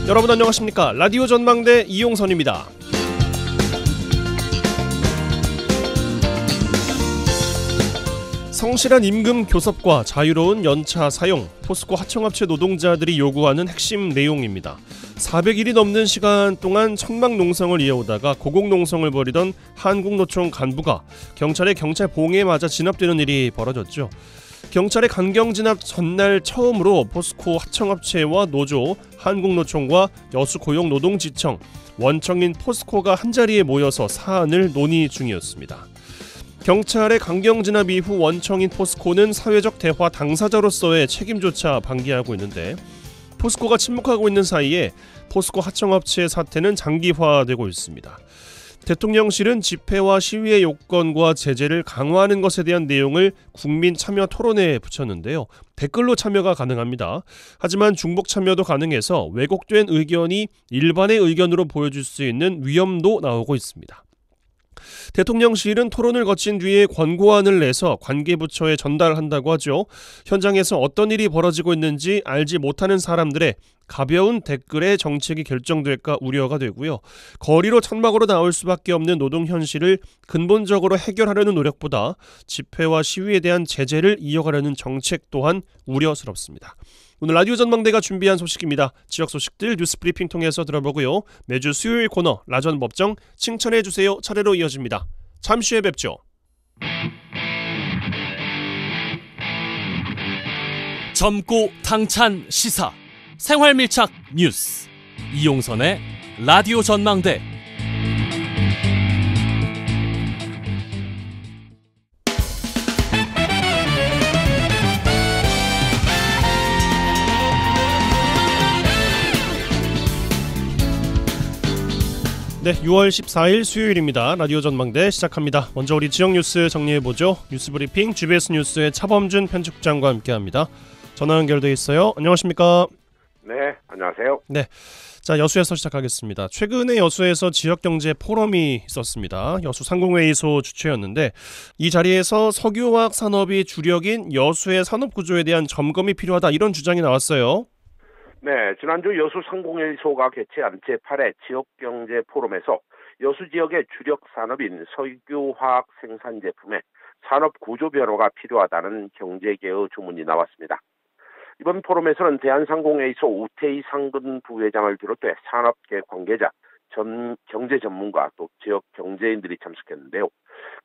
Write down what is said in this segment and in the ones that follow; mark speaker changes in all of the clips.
Speaker 1: 여러분 안녕하십니까? 라디오 전망대 이용선입니다. 성실한 임금 교섭과 자유로운 연차 사용, 포스코 하청업체 노동자들이 요구하는 핵심 내용입니다. 400일이 넘는 시간 동안 천막농성을 이어오다가 고공농성을 벌이던 한국노총 간부가 경찰의 경찰 봉에 맞아 진압되는 일이 벌어졌죠. 경찰의 강경 진압 전날 처음으로 포스코 하청업체와 노조, 한국노총과 여수고용노동지청, 원청인 포스코가 한자리에 모여서 사안을 논의 중이었습니다. 경찰의 강경 진압 이후 원청인 포스코는 사회적 대화 당사자로서의 책임조차 방기하고 있는데, 포스코가 침묵하고 있는 사이에 포스코 하청업체의 사태는 장기화되고 있습니다. 대통령실은 집회와 시위의 요건과 제재를 강화하는 것에 대한 내용을 국민 참여 토론회에 붙였는데요. 댓글로 참여가 가능합니다. 하지만 중복 참여도 가능해서 왜곡된 의견이 일반의 의견으로 보여줄 수 있는 위험도 나오고 있습니다. 대통령실은 토론을 거친 뒤에 권고안을 내서 관계부처에 전달한다고 하죠. 현장에서 어떤 일이 벌어지고 있는지 알지 못하는 사람들의 가벼운 댓글에 정책이 결정될까 우려가 되고요. 거리로 천막으로 나올 수밖에 없는 노동 현실을 근본적으로 해결하려는 노력보다 집회와 시위에 대한 제재를 이어가려는 정책 또한 우려스럽습니다. 오늘 라디오 전망대가 준비한 소식입니다. 지역 소식들 뉴스 브리핑 통해서 들어보고요. 매주 수요일 코너 라전 법정 칭찬해주세요 차례로 이어집니다. 잠시 후에 뵙죠.
Speaker 2: 젊고 당찬 시사 생활밀착 뉴스 이용선의 라디오 전망대.
Speaker 1: 네, 6월 14일 수요일입니다. 라디오 전망대 시작합니다. 먼저 우리 지역 뉴스 정리해보죠. 뉴스브리핑 GBS 뉴스의 차범준 편집장과 함께합니다. 전화 연결돼 있어요. 안녕하십니까?
Speaker 3: 네, 안녕하세요.
Speaker 1: 네, 자 여수에서 시작하겠습니다. 최근에 여수에서 지역경제 포럼이 있었습니다. 여수 상공회의소 주최였는데, 이 자리에서 석유화학 산업이 주력인 여수의 산업구조에 대한 점검이 필요하다, 이런 주장이 나왔어요.
Speaker 3: 네, 지난주 여수 상공회의소가 개최한 제8회 지역경제 포럼에서 여수 지역의 주력 산업인 석유화학 생산 제품의 산업구조 변화가 필요하다는 경제계의 주문이 나왔습니다. 이번 포럼에서는 대한상공회의소 우태희 상근 부회장을 비롯해 산업계 관계자, 경제 전문가, 또 지역 경제인들이 참석했는데요.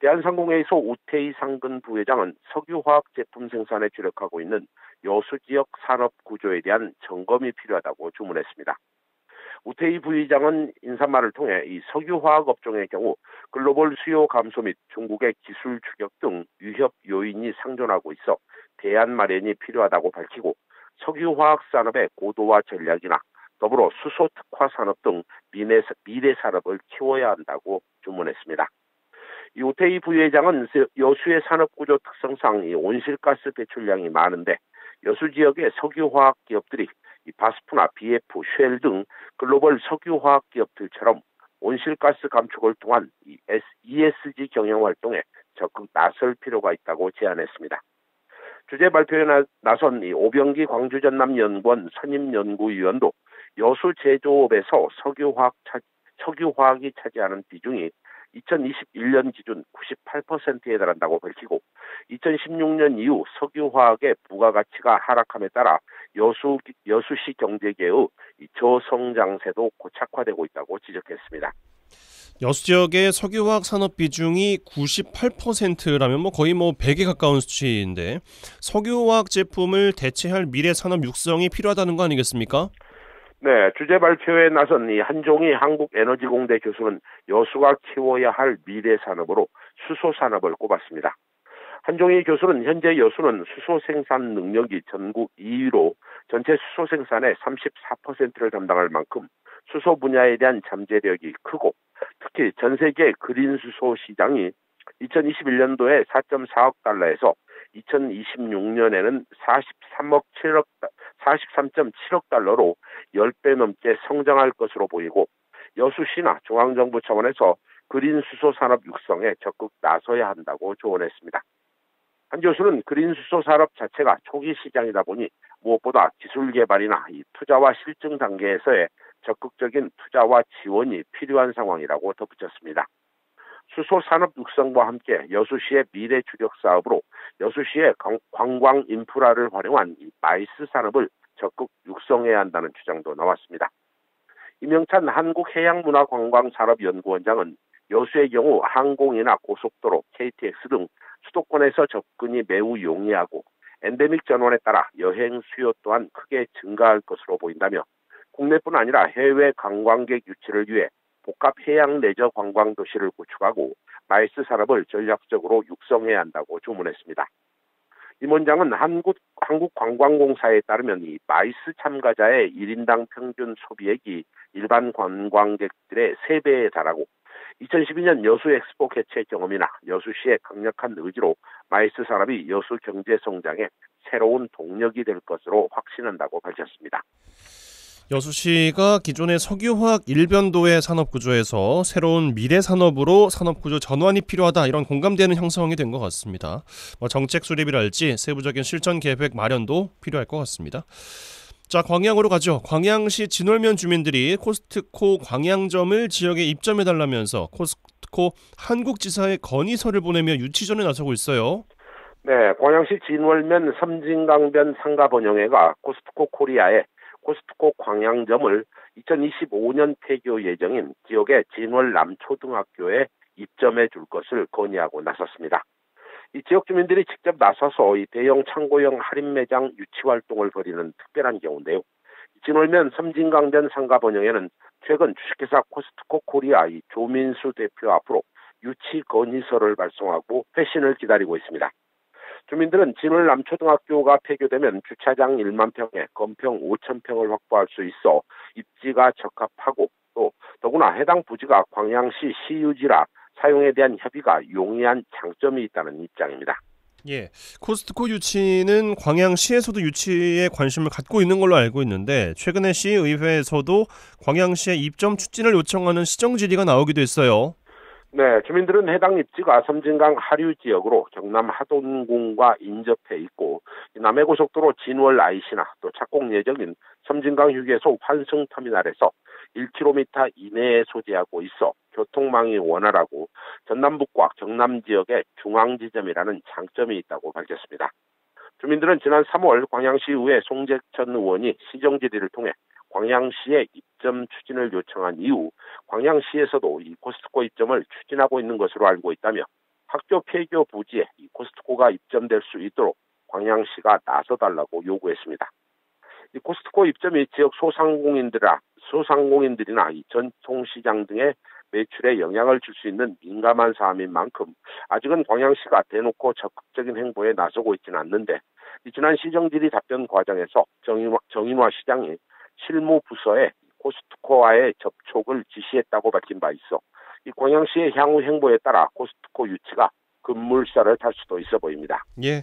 Speaker 3: 대한상공회의소 우태희 상근 부회장은 석유화학 제품 생산에 주력하고 있는 여수 지역 산업 구조에 대한 점검이 필요하다고 주문했습니다. 우태희 부회장은 인사말을 통해 이 석유화학 업종의 경우 글로벌 수요 감소 및 중국의 기술 추격 등 위협 요인이 상존하고 있어 대안 마련이 필요하다고 밝히고, 석유화학 산업의 고도화 전략이나 더불어 수소 특화 산업 등 미래 산업을 키워야 한다고 주문했습니다. 이 우태희 부회장은 여수의 산업구조 특성상 이 온실가스 배출량이 많은데, 여수 지역의 석유화학 기업들이 이 바스프나 BF, 쉘 등 글로벌 석유화학 기업들처럼 온실가스 감축을 통한 이 ESG 경영 활동에 적극 나설 필요가 있다고 제안했습니다. 주제 발표에 나선 이 오병기 광주전남연구원 선임연구위원도 여수 제조업에서 석유화학이 차지하는 비중이 2021년 기준 98%에 달한다고 밝히고, 2016년 이후 석유화학의 부가가치가 하락함에 따라 여수시 경제계의 저성장세도 고착화되고 있다고 지적했습니다.
Speaker 1: 여수 지역의 석유화학 산업 비중이 98%라면 거의 100에 가까운 수치인데, 석유화학 제품을 대체할 미래 산업 육성이 필요하다는 거 아니겠습니까?
Speaker 3: 네, 주제 발표에 나선 이 한종희 한국에너지공대 교수는 여수가 키워야 할 미래 산업으로 수소 산업을 꼽았습니다. 한종희 교수는 현재 여수는 수소 생산 능력이 전국 2위로 전체 수소 생산의 34%를 담당할 만큼 수소 분야에 대한 잠재력이 크고, 특히 전 세계 그린 수소 시장이 2021년도에 4.4억 달러에서 2026년에는 43.7억 달러로 10배 넘게 성장할 것으로 보이고, 여수시나 중앙정부 차원에서 그린 수소 산업 육성에 적극 나서야 한다고 조언했습니다. 한 교수는 그린 수소 산업 자체가 초기 시장이다 보니 무엇보다 기술 개발이나 이 투자와 실증 단계에서의 적극적인 투자와 지원이 필요한 상황이라고 덧붙였습니다. 수소 산업 육성과 함께 여수시의 미래 주력 사업으로 여수시의 관광 인프라를 활용한 마이스 산업을 적극 육성해야 한다는 주장도 나왔습니다. 임영찬 한국해양문화관광산업연구원장은 여수의 경우 항공이나 고속도로, KTX 등 수도권에서 접근이 매우 용이하고 엔데믹 전환에 따라 여행 수요 또한 크게 증가할 것으로 보인다며 국내뿐 아니라 해외 관광객 유치를 위해 복합 해양 레저 관광 도시를 구축하고 마이스 산업을 전략적으로 육성해야 한다고 주문했습니다. 임 원장은 한국관광공사에 따르면 이 마이스 참가자의 1인당 평균 소비액이 일반 관광객들의 3배에 달하고 2012년 여수 엑스포 개최 경험이나 여수시의 강력한 의지로 마이스 산업이 여수 경제 성장에 새로운 동력이 될 것으로 확신한다고 밝혔습니다.
Speaker 1: 여수시가 기존의 석유화학 일변도의 산업구조에서 새로운 미래 산업으로 산업구조 전환이 필요하다, 이런 공감되는 형성이 된 것 같습니다. 정책 수립이랄지 세부적인 실천 계획 마련도 필요할 것 같습니다. 자, 광양으로 가죠. 광양시 진월면 주민들이 코스트코 광양점을 지역에 입점해달라면서 코스트코 한국지사에 건의서를 보내며 유치전에 나서고 있어요.
Speaker 3: 네, 광양시 진월면 섬진강변 상가번영회가 코스트코 코리아에 코스트코 광양점을 2025년 폐교 예정인 지역의 진월 남초등학교에 입점해 줄 것을 건의하고 나섰습니다. 이 지역 주민들이 직접 나서서 이 대형 창고형 할인 매장 유치 활동을 벌이는 특별한 경우인데요. 진월면 섬진강변 상가번영회는 최근 주식회사 코스트코 코리아 이 조민수 대표 앞으로 유치 건의서를 발송하고 회신을 기다리고 있습니다. 주민들은 진월 남초등학교가 폐교되면 주차장 1만 평에 건평 5천 평을 확보할 수 있어 입지가 적합하고 또 더구나 해당 부지가 광양시 시유지라 사용에 대한 협의가 용이한 장점이 있다는 입장입니다.
Speaker 1: 예, 코스트코 유치는 광양시에서도 유치에 관심을 갖고 있는 걸로 알고 있는데 최근에 시의회에서도 광양시의 입점 추진을 요청하는 시정 질의가 나오기도 했어요.
Speaker 3: 네, 주민들은 해당 입지가 섬진강 하류 지역으로 경남 하동군과 인접해 있고 남해고속도로 진월 IC나 또 착공 예정인 섬진강 휴게소 환승터미널에서 1km 이내에 소재하고 있어 교통망이 원활하고 전남북과 경남 지역의 중앙지점이라는 장점이 있다고 밝혔습니다. 주민들은 지난 3월 광양시의회 송재천 의원이 시정질의를 통해 광양시의 입점 추진을 요청한 이후 광양시에서도 이 코스트코 입점을 추진하고 있는 것으로 알고 있다며 학교 폐교 부지에 이 코스트코가 입점될 수 있도록 광양시가 나서달라고 요구했습니다. 이 코스트코 입점이 지역 소상공인들이나 이 전통시장 등의 매출에 영향을 줄 수 있는 민감한 사안인 만큼 아직은 광양시가 대놓고 적극적인 행보에 나서고 있지는 않는데 지난 시정질의 답변 과정에서 정인화 시장이 실무 부서에 코스트코와의 접촉을 지시했다고 밝힌 바 있어 이 광양시의 향후 행보에 따라 코스트코 유치가 급물살을 탈 수도 있어 보입니다.
Speaker 1: 예,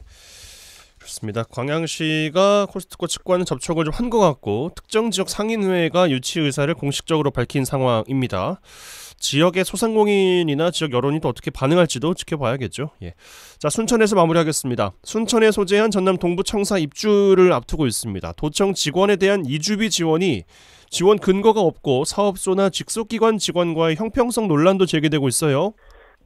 Speaker 1: 그렇습니다. 광양시가 코스트코 측과는 접촉을 좀 한 것 같고 특정 지역 상인회가 유치 의사를 공식적으로 밝힌 상황입니다. 지역의 소상공인이나 지역 여론이 또 어떻게 반응할지도 지켜봐야겠죠. 예. 자, 순천에서 마무리하겠습니다. 순천에 소재한 전남 동부청사 입주를 앞두고 있습니다. 도청 직원에 대한 이주비 지원 근거가 없고 사업소나 직속기관 직원과의 형평성 논란도 제기되고 있어요.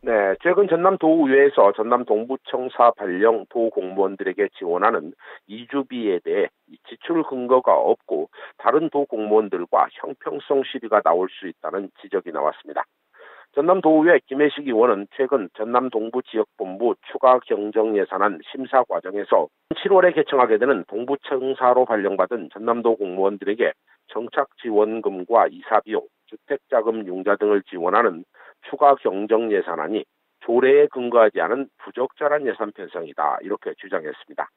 Speaker 3: 네, 최근 전남도의회에서 전남 동부청사 발령 도 공무원들에게 지원하는 이주비에 대해 지출 근거가 없고 다른 도 공무원들과 형평성 시비가 나올 수 있다는 지적이 나왔습니다. 전남도의회 김혜식 의원은 최근 전남 동부지역본부 추가 경정 예산안 심사 과정에서 7월에 개청하게 되는 동부청사로 발령받은 전남도 공무원들에게 정착 지원금과 이사비용, 주택자금 융자 등을 지원하는 추가 경정 예산안이 조례에 근거하지 않은 부적절한 예산 편성이다, 이렇게 주장했습니다.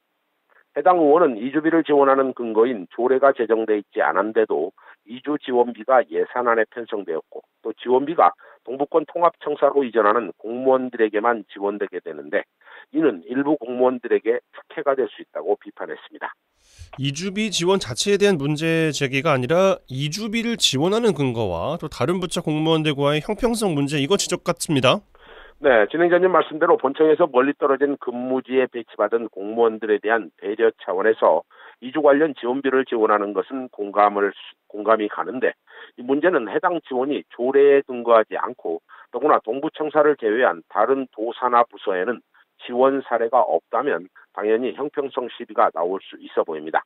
Speaker 3: 해당 의원은 이주비를 지원하는 근거인 조례가 제정돼 있지 않은데도 이주 지원비가 예산안에 편성되었고 또 지원비가 동부권 통합청사로 이전하는 공무원들에게만 지원되게 되는데 이는 일부 공무원들에게 특혜가 될 수 있다고 비판했습니다.
Speaker 1: 이주비 지원 자체에 대한 문제 제기가 아니라 이주비를 지원하는 근거와 또 다른 부처 공무원들과의 형평성 문제, 이거 지적 같습니다.
Speaker 3: 네, 진행자님 말씀대로 본청에서 멀리 떨어진 근무지에 배치받은 공무원들에 대한 배려 차원에서 이주 관련 지원비를 지원하는 것은 공감이 가는데 이 문제는 해당 지원이 조례에 근거하지 않고 더구나 동부청사를 제외한 다른 도사나 부서에는 지원 사례가 없다면 당연히 형평성 시비가 나올 수 있어 보입니다.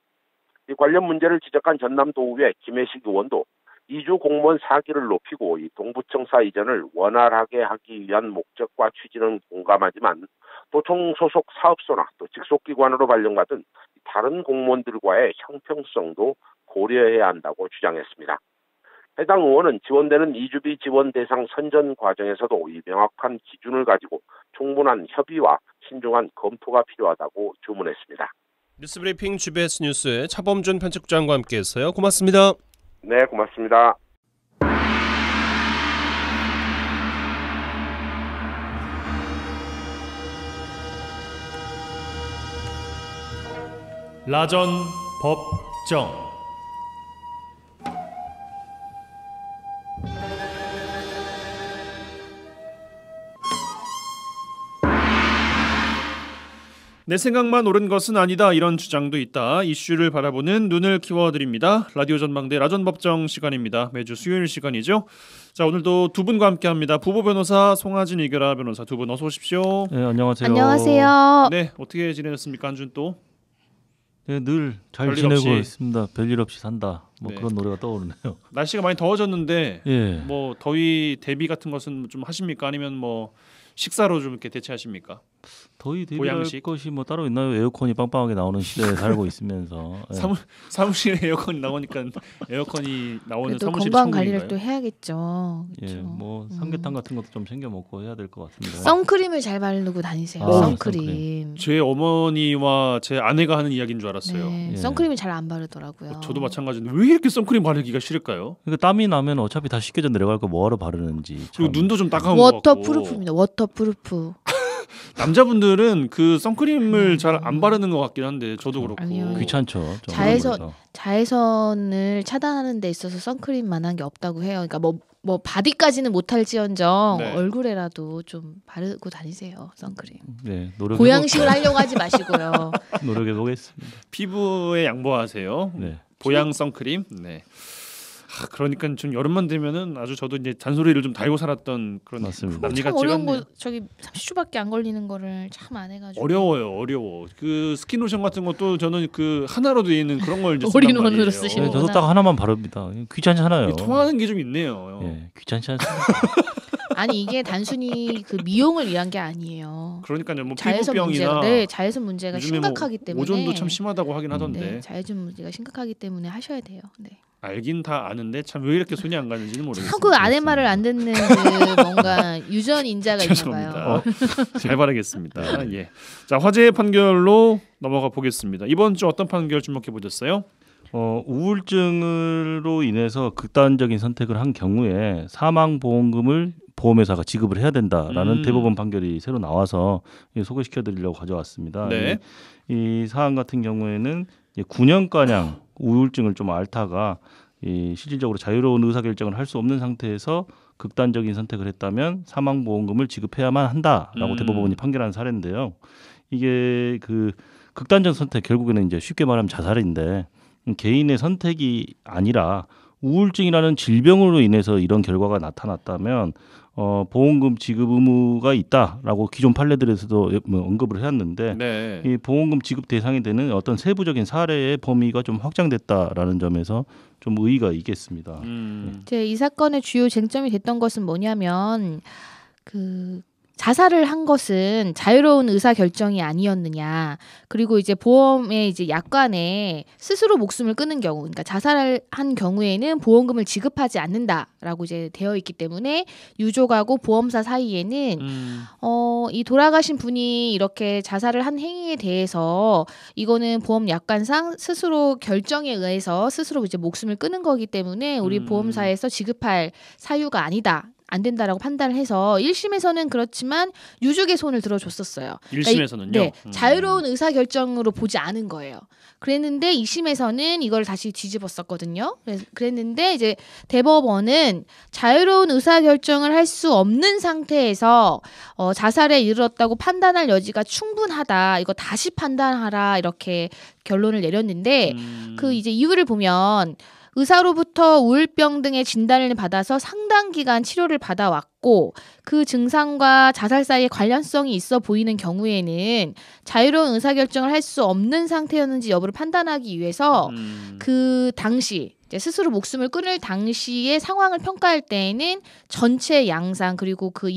Speaker 3: 이 관련 문제를 지적한 전남도의회 김혜식 의원도 이주 공무원 사기를 높이고 이 동부청사 이전을 원활하게 하기 위한 목적과 취지는 공감하지만 도청 소속 사업소나 또 직속기관으로 발령받은 다른 공무원들과의 형평성도 고려해야 한다고 주장했습니다. 해당 의원은 지원되는 이주비 지원 대상 선정 과정에서도 이 명확한 기준을 가지고 충분한 협의와 신중한 검토가 필요하다고 주문했습니다.
Speaker 1: 뉴스브리핑 GBS 뉴스의 차범준 편집장과 함께했어요. 고맙습니다.
Speaker 3: 네, 고맙습니다.
Speaker 2: 라전 법정.
Speaker 1: 내 생각만 옳은 것은 아니다, 이런 주장도 있다. 이슈를 바라보는 눈을 키워드립니다. 라디오 전망대 라전 법정 시간입니다. 매주 수요일 시간이죠. 자, 오늘도 두 분과 함께합니다. 부부 변호사 송하진, 이결아 변호사 두 분 어서 오십시오.
Speaker 4: 네, 안녕하세요.
Speaker 5: 안녕하세요.
Speaker 1: 네, 어떻게 지내셨습니까, 한준 또?
Speaker 4: 네, 늘 잘
Speaker 1: 별일
Speaker 4: 지내고
Speaker 1: 없이.
Speaker 4: 있습니다. 별일 없이 산다. 뭐
Speaker 1: 네.
Speaker 4: 그런 노래가 떠오르네요.
Speaker 1: 날씨가 많이 더워졌는데
Speaker 4: 예.
Speaker 1: 뭐 더위 대비 같은 것은 좀 하십니까? 아니면 뭐 식사로 좀 이렇게 대체하십니까?
Speaker 4: 더위 대비할
Speaker 1: 보양식?
Speaker 4: 것이 뭐 따로 있나요? 에어컨이 빵빵하게 나오는 시대에 살고 있으면서. 예.
Speaker 1: 사무실에 에어컨이 나오니까 에어컨이 나오는
Speaker 5: 그래도
Speaker 1: 사무실이
Speaker 5: 건강 관리를
Speaker 1: 천국인가요?
Speaker 5: 또 해야겠죠.
Speaker 4: 예,
Speaker 5: 그렇죠.
Speaker 4: 뭐 삼계탕 같은 것도 좀 챙겨 먹고 해야 될 것 같습니다.
Speaker 5: 선크림을 잘 바르고 다니세요.
Speaker 4: 아,
Speaker 5: 선크림.
Speaker 1: 제 어머니와 제 아내가 하는 이야기인 줄 알았어요.
Speaker 5: 네,
Speaker 4: 예.
Speaker 5: 선크림을 잘 안 바르더라고요.
Speaker 1: 저도 마찬가지인데 왜 이렇게 선크림 바르기가 싫을까요?
Speaker 4: 그러니까 땀이 나면 어차피 다 씻겨져 내려갈 거 뭐하러 바르는지. 참.
Speaker 1: 그리고 눈도 좀 따가운 것 같고.
Speaker 5: 워터프루프입니다. 워터프루프.
Speaker 1: 남자분들은 그 선크림을 잘 안 바르는 것 같긴 한데 저도 그렇고.
Speaker 5: 아니요.
Speaker 4: 귀찮죠. 좀
Speaker 5: 자외선-
Speaker 4: 그런 거죠.
Speaker 5: 자외선을 차단하는 데 있어서 선크림만한 게 없다고 해요. 그러니까 뭐 바디까지는 못할지언정
Speaker 1: 네.
Speaker 5: 얼굴에라도 좀 바르고 다니세요. 선크림.
Speaker 4: 네, 노력해
Speaker 5: 보양식을 하려고 하지 마시고요.
Speaker 4: 노력해 보겠습니다.
Speaker 1: 피부에 양보하세요.
Speaker 4: 네.
Speaker 1: 보양 선크림. 네. 그러니까 좀 여름만 되면은 아주 저도 이제 잔소리를 좀 달고 살았던 그런
Speaker 4: 맞습니다.
Speaker 1: 남리가
Speaker 5: 참 어려운
Speaker 1: 찍었네요.
Speaker 5: 거 저기 30초밖에 안 걸리는 거를 참 안 해가지고.
Speaker 1: 어려워. 그 스킨로션 같은 것도 저는 그 하나로 되어 있는 그런 걸 이제
Speaker 5: 올인원으로
Speaker 1: 쓴단 말이에요.
Speaker 5: 쓰시는
Speaker 4: 네,
Speaker 5: 거구나.
Speaker 4: 저도 딱 하나만 바릅니다. 귀찮잖아요.
Speaker 1: 통하는 게 좀 있네요.
Speaker 4: 예, 귀찮지 않습니까?
Speaker 5: 아니 이게 단순히 그 미용을 위한 게 아니에요.
Speaker 1: 그러니까요. 뭐
Speaker 5: 자외선 문제가
Speaker 1: 피부병이나
Speaker 5: 네, 자외선 문제가
Speaker 1: 요즘에
Speaker 5: 심각하기
Speaker 1: 뭐
Speaker 5: 때문에
Speaker 1: 오존도 참 심하다고 하긴 하던데.
Speaker 5: 네, 자외선 문제가 심각하기 때문에 하셔야 돼요. 네.
Speaker 1: 알긴 다 아는데 참 왜 이렇게 손이 안 가는지는 모르겠어요.
Speaker 5: 참 그 아내 말을 안 듣는 그 뭔가 유전 인자가 있나 봐요.
Speaker 1: 죄송합니다. 잘 바라겠습니다. 예. 자, 화제의 판결로 넘어가 보겠습니다. 이번 주 어떤 판결 주목해 보셨어요?
Speaker 4: 우울증으로 인해서 극단적인 선택을 한 경우에 사망보험금을 보험회사가 지급을 해야 된다라는 대법원 판결이 새로 나와서 소개시켜드리려고 가져왔습니다.
Speaker 1: 네.
Speaker 4: 이 사안 같은 경우에는 9년가량 우울증을 좀 앓다가 실질적으로 자유로운 의사결정을 할 수 없는 상태에서 극단적인 선택을 했다면 사망보험금을 지급해야만 한다라고 대법원이 판결한 사례인데요. 이게 그 극단적 선택 결국에는 이제 쉽게 말하면 자살인데 개인의 선택이 아니라 우울증이라는 질병으로 인해서 이런 결과가 나타났다면 보험금 지급 의무가 있다라고 기존 판례들에서도 언급을 해왔는데
Speaker 1: 네.
Speaker 4: 이 보험금 지급 대상이 되는 어떤 세부적인 사례의 범위가 좀 확장됐다라는 점에서 좀 의의가 있겠습니다.
Speaker 5: 이제 이 사건의 주요 쟁점이 됐던 것은 뭐냐면 그 자살을 한 것은 자유로운 의사 결정이 아니었느냐. 그리고 이제 보험의 이제 약관에 스스로 목숨을 끊은 경우, 그러니까 자살을 한 경우에는 보험금을 지급하지 않는다라고 이제 되어 있기 때문에 유족하고 보험사 사이에는 이 돌아가신 분이 이렇게 자살을 한 행위에 대해서 이거는 보험 약관상 스스로 결정에 의해서 스스로 이제 목숨을 끊은 거기 때문에 우리 보험사에서 지급할 사유가 아니다. 안 된다라고 판단을 해서 1심에서는 그렇지만 유족의 손을 들어줬었어요.
Speaker 2: 1심에서는요.
Speaker 5: 네, 자유로운 의사결정으로 보지 않은 거예요. 그랬는데 2심에서는 이걸 다시 뒤집었었거든요. 그랬는데 이제 대법원은 자유로운 의사결정을 할 수 없는 상태에서 자살에 이르렀다고 판단할 여지가 충분하다. 이거 다시 판단하라 이렇게 결론을 내렸는데 그 이제 이유를 보면 의사로부터 우울병 등의 진단을 받아서 상당 기간 치료를 받아왔고 그 증상과 자살 사이에 관련성이 있어 보이는 경우에는 자유로운 의사결정을 할 수 없는 상태였는지 여부를 판단하기 위해서 그 당시 이제 스스로 목숨을 끊을 당시의 상황을 평가할 때에는 전체 양상 그리고 그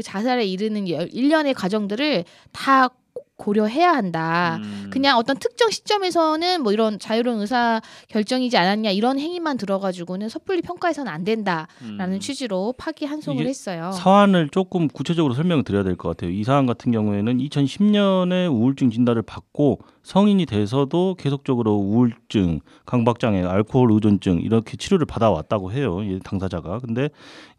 Speaker 5: 자살에 이르는 일련의 과정들을 다 고려해야 한다. 그냥 어떤 특정 시점에서는 뭐 이런 자유로운 의사 결정이지 않았냐 이런 행위만 들어가지고는 섣불리 평가해서는 안 된다라는 취지로 파기환송을 했어요.
Speaker 4: 사안을 조금 구체적으로 설명을 드려야 될 것 같아요. 이 사안 같은 경우에는 2010년에 우울증 진단을 받고 성인이 돼서도 계속적으로 우울증, 강박장애, 알코올 의존증 이렇게 치료를 받아왔다고 해요. 당사자가. 근데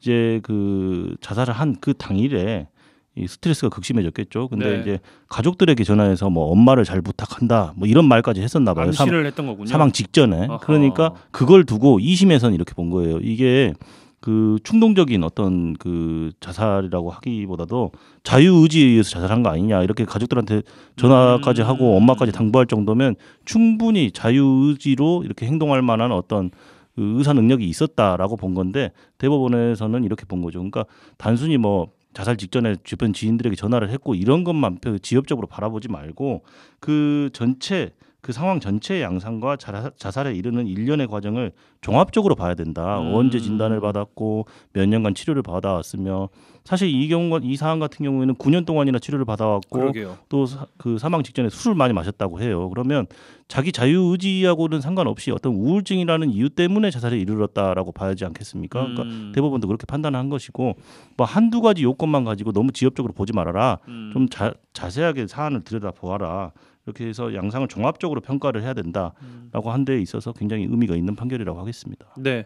Speaker 4: 이제 그 자살을 한 그 당일에 이 스트레스가 극심해졌겠죠. 근데
Speaker 2: 네.
Speaker 4: 이제 가족들에게 전화해서 뭐 엄마를 잘 부탁한다 뭐 이런 말까지 했었나 봐요.
Speaker 2: 암시를 했던 거군요.
Speaker 4: 사망 직전에.
Speaker 2: 아하.
Speaker 4: 그러니까 그걸 두고 2심에서는 이렇게 본 거예요. 이게 그 충동적인 어떤 그 자살이라고 하기보다도 자유의지에 의해서 자살한 거 아니냐 이렇게 가족들한테 전화까지 하고 엄마까지 당부할 정도면 충분히 자유의지로 이렇게 행동할 만한 어떤 그 의사 능력이 있었다라고 본 건데 대법원에서는 이렇게 본 거죠. 그러니까 단순히 뭐 자살 직전에 주변 지인들에게 전화를 했고 이런 것만 지엽적으로 바라보지 말고 그 전체 그 상황 전체의 양상과 자살에 이르는 일련의 과정을 종합적으로 봐야 된다. 언제 진단을 받았고 몇 년간 치료를 받아왔으며 사실 이 사안 같은 경우에는 9년 동안이나 치료를 받아왔고
Speaker 2: 그러게요.
Speaker 4: 또 그 사망 직전에 술을 많이 마셨다고 해요. 그러면 자기 자유의지하고는 상관없이 어떤 우울증이라는 이유 때문에 자살에 이르렀다라고 봐야지 않겠습니까? 그러니까 대법원도 그렇게 판단한 것이고 뭐 한두 가지 요건만 가지고 너무 지엽적으로 보지 말아라. 좀 자세하게 사안을 들여다보아라. 이렇게 해서 양상을 종합적으로 평가를 해야 된다라고 한 데 있어서 굉장히 의미가 있는 판결이라고 하겠습니다.
Speaker 2: 네,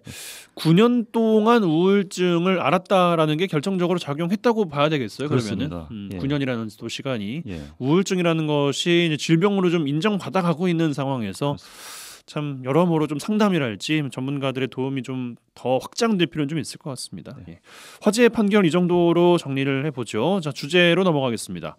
Speaker 2: 9년 동안 우울증을 알았다라는 게 결정적으로 작용했다고 봐야 되겠어요.
Speaker 4: 그렇습니다.
Speaker 2: 그러면은
Speaker 4: 예.
Speaker 2: 9년이라는 또 시간이
Speaker 4: 예.
Speaker 2: 우울증이라는 것이 이제 질병으로 좀 인정받아가고 있는 상황에서 참 여러모로 좀 상담이랄지 전문가들의 도움이 좀 더 확장될 필요는 좀 있을 것 같습니다. 예. 화제의 판결 이 정도로 정리를 해보죠. 자, 주제로 넘어가겠습니다.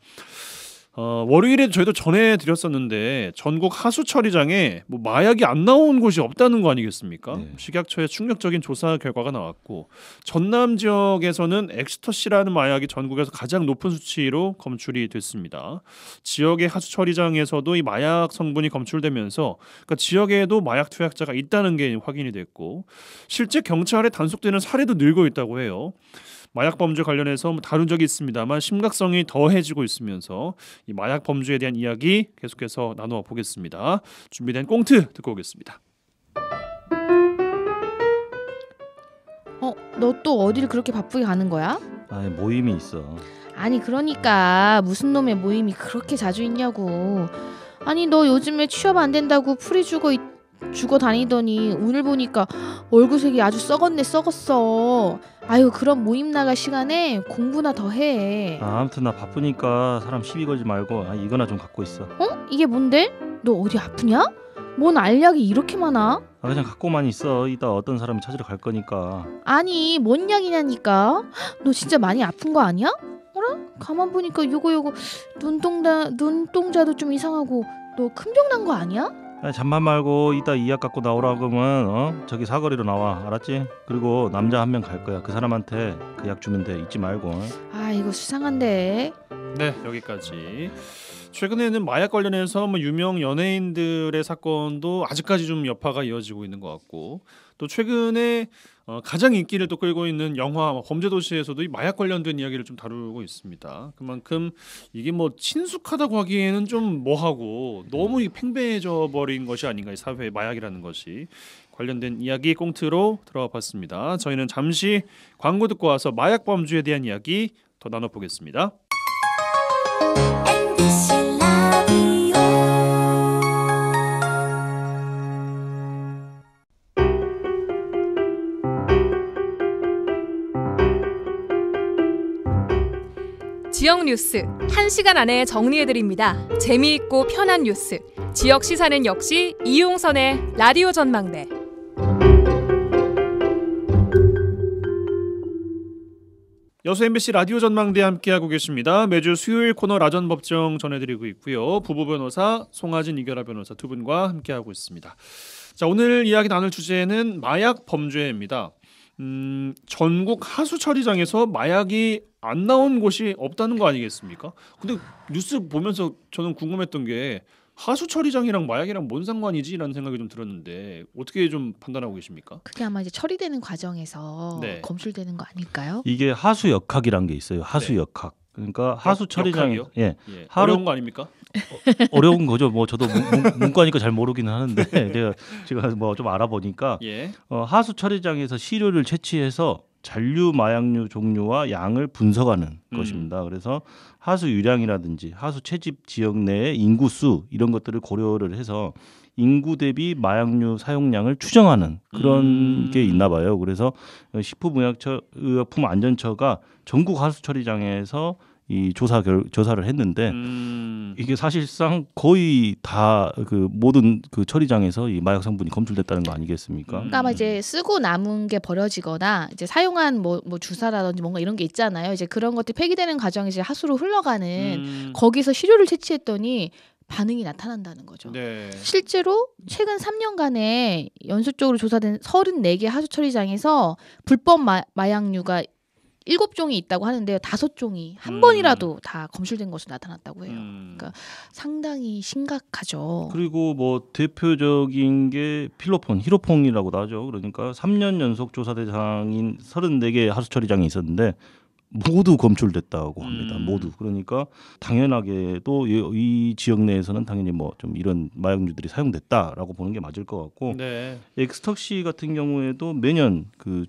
Speaker 2: 월요일에 저희도 전해드렸었는데 전국 하수처리장에 뭐 마약이 안 나온 곳이 없다는 거 아니겠습니까?
Speaker 4: 네.
Speaker 2: 식약처의 충격적인 조사 결과가 나왔고 전남 지역에서는 엑스터시라는 마약이 전국에서 가장 높은 수치로 검출이 됐습니다. 지역의 하수처리장에서도 이 마약 성분이 검출되면서 그러니까 지역에도 마약 투약자가 있다는 게 확인이 됐고 실제 경찰에 단속되는 사례도 늘고 있다고 해요. 마약 범죄 관련해서 다룬 적이 있습니다만 심각성이 더해지고 있으면서 이 마약 범죄에 대한 이야기 계속해서 나누어 보겠습니다. 준비된 꽁트 듣고 오겠습니다.
Speaker 5: 너 또 어디를 그렇게 바쁘게 가는 거야?
Speaker 4: 아, 모임이 있어.
Speaker 5: 아니 그러니까 무슨 놈의 모임이 그렇게 자주 있냐고. 아니 너 요즘에 취업 안 된다고 풀이 죽어 다니더니 오늘 보니까 얼굴색이 아주 썩었어. 아유 그럼 모임 나갈 시간에 공부나 더 해.
Speaker 4: 아무튼 나 바쁘니까 사람 시비 걸지 말고 이거나 좀 갖고 있어.
Speaker 5: 이게 뭔데? 너 어디 아프냐? 뭔 알약이 이렇게 많아?
Speaker 4: 그냥 갖고만 있어. 이따 어떤 사람이 찾으러 갈 거니까.
Speaker 5: 아니 뭔 약이냐니까. 너 진짜 많이 아픈 거 아니야? 어라? 가만 보니까 요거 눈동자도 좀 이상하고 너 큰 병 난 거 아니야?
Speaker 4: 잠만 말고 이따 이 약 갖고 나오라 그러면 저기 사거리로 나와. 알았지? 그리고 남자 한 명 갈 거야. 그 사람한테 그 약 주면 돼. 잊지 말고.
Speaker 5: 아 이거 수상한데.
Speaker 2: 네, 여기까지. 최근에는 마약 관련해서 뭐 유명 연예인들의 사건도 아직까지 좀 여파가 이어지고 있는 것 같고 또 최근에 가장 인기를 또 끌고 있는 영화 범죄도시에서도 이 마약 관련된 이야기를 좀 다루고 있습니다. 그만큼 이게 뭐 친숙하다고 하기에는 좀 뭐하고 너무 팽배해져 버린 것이 아닌가 이 사회의 마약이라는 것이 관련된 이야기 꽁트로 들어와 봤습니다. 저희는 잠시 광고 듣고 와서 마약 범죄에 대한 이야기 더 나눠보겠습니다.
Speaker 6: 지역 뉴스 1시간 안에 정리해드립니다. 재미있고 편한 뉴스. 지역 시사는 역시 이용선의 라디오 전망대.
Speaker 2: 여수 MBC 라디오 전망대 함께하고 계십니다. 매주 수요일 코너 라전 법정 전해드리고 있고요. 부부 변호사 송하진 이결아 변호사 두 분과 함께하고 있습니다. 자, 오늘 이야기 나눌 주제는 마약 범죄입니다. 전국 하수 처리장에서 마약이 안 나온 곳이 없다는 거 아니겠습니까? 근데 뉴스 보면서 저는 궁금했던 게 하수 처리장이랑 마약이랑 뭔 상관이지라는 생각이 좀 들었는데 어떻게 좀 판단하고 계십니까?
Speaker 5: 그게 아마 이제 처리되는 과정에서
Speaker 2: 네.
Speaker 5: 검출되는 거 아닐까요?
Speaker 4: 이게 하수 역학이란 게 있어요. 하수
Speaker 2: 네.
Speaker 4: 역학. 그러니까 하수 처리장
Speaker 2: 역학이요?
Speaker 4: 예.
Speaker 2: 예.
Speaker 4: 하루-
Speaker 2: 어려운 거 아닙니까?
Speaker 4: 어려운 거죠. 뭐 저도 문과니까 잘 모르기는 하는데 제가 뭐 좀 알아보니까
Speaker 2: 예.
Speaker 4: 하수 처리장에서 시료를 채취해서 잔류 마약류 종류와 양을 분석하는 것입니다. 그래서 하수 유량이라든지 하수 채집 지역 내의 인구수 이런 것들을 고려를 해서 인구 대비 마약류 사용량을 추정하는 그런 게 있나 봐요. 그래서 식품의약품안전처가 전국 하수 처리장에서 이 조사를 했는데 이게 사실상 거의 다 그 모든 그 처리장에서 이 마약 성분이 검출됐다는 거 아니겠습니까?
Speaker 5: 그러니까 아마 이제 쓰고 남은 게 버려지거나 이제 사용한 뭐 주사라든지 뭔가 이런 게 있잖아요. 이제 그런 것들이 폐기되는 과정이 이제 하수로 흘러가는 거기서 시료를 채취했더니 반응이 나타난다는 거죠.
Speaker 2: 네.
Speaker 5: 실제로 최근 3년간에 연속적으로 조사된 34개 하수 처리장에서 불법 마약류가 7종이 있다고 하는데요. 5종이 한 번이라도 다 검출된 것으로 나타났다고 해요. 그러니까 상당히 심각하죠.
Speaker 4: 그리고 뭐 대표적인 게 필로폰, 히로폰이라고도 하죠. 그러니까 3년 연속 조사 대상인 34개 하수 처리장이 있었는데 모두 검출됐다고 합니다. 모두. 그러니까 당연하게도 이 지역 내에서는 당연히 뭐 좀 이런 마약류들이 사용됐다라고 보는 게 맞을 것 같고,
Speaker 2: 네.
Speaker 4: 엑스터시 같은 경우에도 매년 그